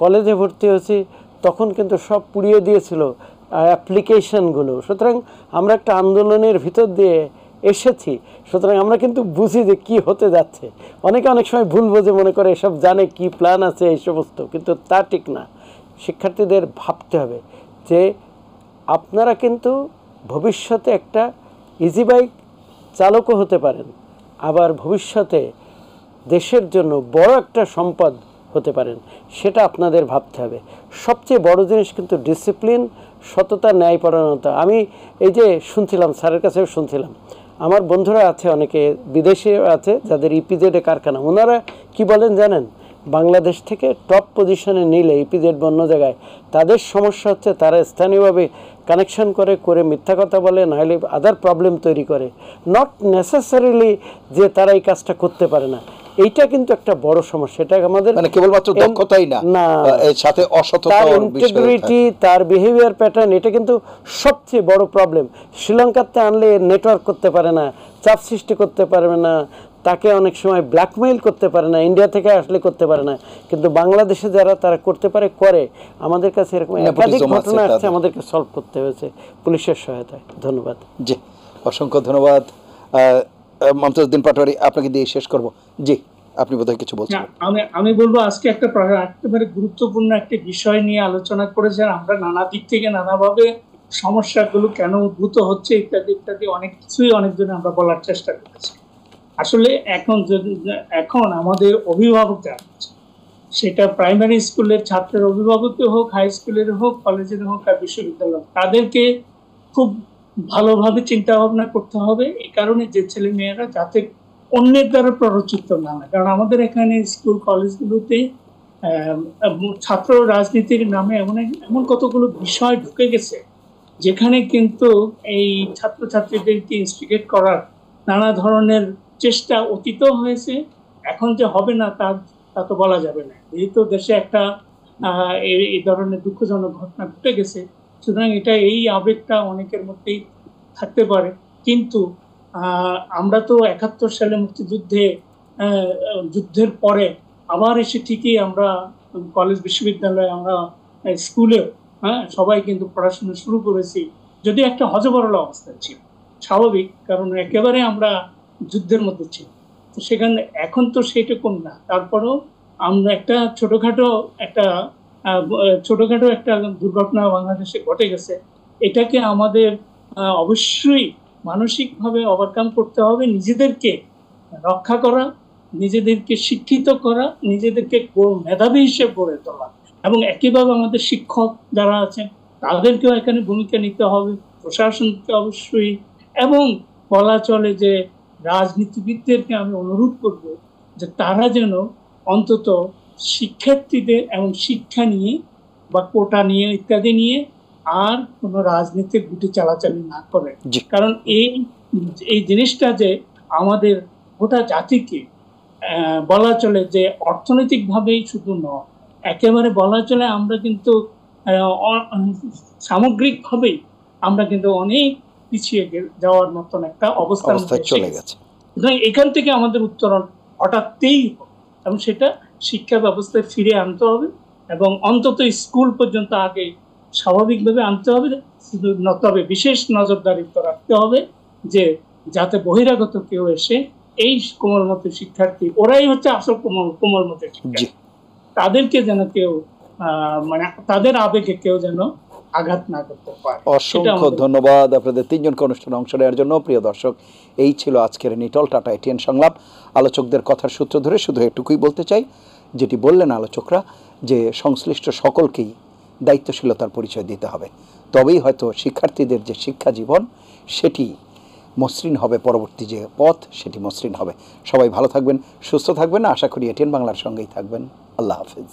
কলেজে ভর্তি হয়েছি তখন কিন্তু সব পুড়িয়ে দিয়েছিল অ্যাপ্লিকেশনগুলো। সুতরাং আমরা একটা আন্দোলনের ভিতর দিয়ে এসেছি, সুতরাং আমরা কিন্তু বুঝি যে কী হতে যাচ্ছে। অনেকে অনেক সময় ভুল বোঝে, মনে করে এসব জানে, কি প্ল্যান আছে এই সমস্ত, কিন্তু তা ঠিক না। শিক্ষার্থীদের ভাবতে হবে যে আপনারা কিন্তু ভবিষ্যতে একটা ইজি বাইক চালকও হতে পারেন, আবার ভবিষ্যতে দেশের জন্য বড় একটা সম্পদ হতে পারেন, সেটা আপনাদের ভাবতে হবে। সবচেয়ে বড় জিনিস কিন্তু ডিসিপ্লিন, সততা, ন্যায়পরায়ণতা। আমি এই যে শুনছিলাম, স্যারের কাছেও শুনছিলাম, আমার বন্ধুরা আছে অনেকে বিদেশে আছে যাদের ইপিজেডে কারখানা, ওনারা কি বলেন জানেন, বাংলাদেশ থেকে টপ পজিশনে নিলে ইপিজেড অন্য জায়গায়, তাদের সমস্যা হচ্ছে তারা স্থানীয়ভাবে কানেকশন করে মিথ্যা কথা বলে, নাহলে আদার প্রবলেম তৈরি করে। নট নেসেসারিলি যে তারা এই কাজটা করতে পারে না, এইটা কিন্তু একটা বড় সমস্যা। এটা আমাদের মানে কেবলমাত্র দক্ষতাই না, এর সাথে তার অসততার ইন্টিগ্রিটি, তার বিহেভিয়ার প্যাটার্ন, এটা কিন্তু সবচেয়ে বড় প্রবলেম। শ্রীলঙ্কাতে আনলে নেটওয়ার্ক করতে পারে না, চাপ সৃষ্টি করতে পারবে না, তাকে অনেক সময় ব্ল্যাকমেইল করতে পারে না, ইন্ডিয়া থেকে আসলে করতে পারে না। কিন্তু বাংলাদেশে যারা তারা করতে পারে, করে। আমাদের কাছে এরকম একাধিক ঘটনা আসছে, আমাদেরকে সলভ করতে হয়েছে পুলিশের সহায়তায়। ধন্যবাদ। জি, অসংখ্য ধন্যবাদ। মমতাজউদ্দিন পাটোয়ারি, আপনাকে দিয়ে শেষ করব। জি, আপনি বোধহয় কিছু বলছেন। আমি বলবো আজকে একেবারে গুরুত্বপূর্ণ একটা বিষয় নিয়ে আলোচনা করেছেন। আমরা নানা দিক থেকে নানাভাবে সমস্যাগুলো কেন উদ্ভূত হচ্ছে ইত্যাদি ইত্যাদি অনেক কিছুই অনেকজন আমরা বলার চেষ্টা করেছি। আসলে এখন আমাদের অভিভাবক যারা আছে, সেটা প্রাইমারি স্কুলের ছাত্রের অভিভাবক হোক, হাই স্কুলের হোক, কলেজের হোক আর বিশ্ববিদ্যালয়, তাদেরকে খুব ভালোভাবে চিন্তা ভাবনা করতে হবে। এই কারণে যে ছেলে মেয়েরা যাতে অন্যের দ্বারা প্ররোচিত না হয়। কারণ আমাদের এখানে স্কুল কলেজগুলোতে ছাত্র রাজনীতির নামে এমন কতগুলো বিষয় ঢুকে গেছে, যেখানে কিন্তু এই ছাত্রছাত্রীদেরকে ইনস্টিগেট করার নানা ধরনের চেষ্টা অতীত হয়েছে। এখন যে হবে না তা তো বলা যাবে না, যেহেতু দেশে একটা এই ধরনের দুঃখজনক ঘটনা ঘটে গেছে। সুতরাং এই আবেগটা অনেকের মধ্যেই থাকতে পারে। কিন্তু আমরা তো 71 সালে যুদ্ধের পরে আবার এসে ঠিকই আমরা কলেজ, বিশ্ববিদ্যালয়ে, আমরা স্কুলেও সবাই কিন্তু পড়াশোনা শুরু করেছি, যদি একটা হযবরল অবস্থা ছিল। স্বাভাবিক, কারণ একেবারে আমরা যুদ্ধের মধ্যে ছিল। তো সেখানে এখন তো সেরকম না। তারপরেও আমরা একটা ছোটখাটো একটা দুর্ঘটনা বাংলাদেশে ঘটে গেছে। এটাকে আমাদের অবশ্যই মানসিকভাবে ওভারকাম করতে হবে, নিজেদেরকে রক্ষা করা, নিজেদেরকে শিক্ষিত করা, নিজেদেরকে মেধাবী হিসেবে গড়ে তোলা। এবং একইভাবে আমাদের শিক্ষক যারা আছেন তাদেরকেও এখানে ভূমিকা নিতে হবে, প্রশাসনকে অবশ্যই। এবং বলা চলে যে রাজনীতিবিদদেরকে আমি অনুরোধ করব যে তারা যেন অন্তত শিক্ষার্থীদের এবং শিক্ষা নিয়ে বা কোটা নিয়ে ইত্যাদি নিয়ে আর কোনো রাজনীতির গুটি চালাচালি না করে। কারণ এই জিনিসটা যে আমাদের গোটা জাতিকে বলা চলে যে অর্থনৈতিকভাবেই শুধু নয়, একেবারে বলা চলে আমরা কিন্তু সামগ্রিকভাবেই আমরা কিন্তু অনেক পিছিয়ে যাওয়ার মতন একটা অবস্থায় চলে গেছে। এখান থেকে আমাদের উত্তরণ হঠাৎই, এবং সেটা শিক্ষা ব্যবস্থায় ফিরে আনতে হবে এবং অন্তত স্কুল পর্যন্ত আগে স্বাভাবিকভাবে আনতে হবে। তবে বিশেষ নজরদারি রাখতে হবে যে যাতে বহিরাগত কেউ এসে এই কোমলমতি শিক্ষার্থী, ওরাই হচ্ছে আসল কোমলমতি শিক্ষার্থী, তাদেরকে যেন কেউ মানে তাদের আবেগে কেউ যেন আঘাত না করতে পারে। সেটা অসংখ্য আমাদের ধন্যবাদ আপনাদের তিনজনকে অনুষ্ঠানে অংশ নেওয়ার জন্য। প্রিয় দর্শক, এই ছিল আজকের নিটল টাটা এটিএন সংলাপ। আলোচকদের কথার সূত্র ধরে শুধু এটুকুই বলতে চাই, যেটি বললেন আলোচকরা, যে সংশ্লিষ্ট সকলকেই দায়িত্বশীলতার পরিচয় দিতে হবে। তবেই হয়তো শিক্ষার্থীদের যে শিক্ষা জীবন সেটি মসৃণ হবে, পরবর্তী যে পথ সেটি মসৃণ হবে। সবাই ভালো থাকবেন, সুস্থ থাকবেন, আশা করি এটিএন বাংলার সঙ্গেই থাকবেন। আল্লাহ হাফিজ।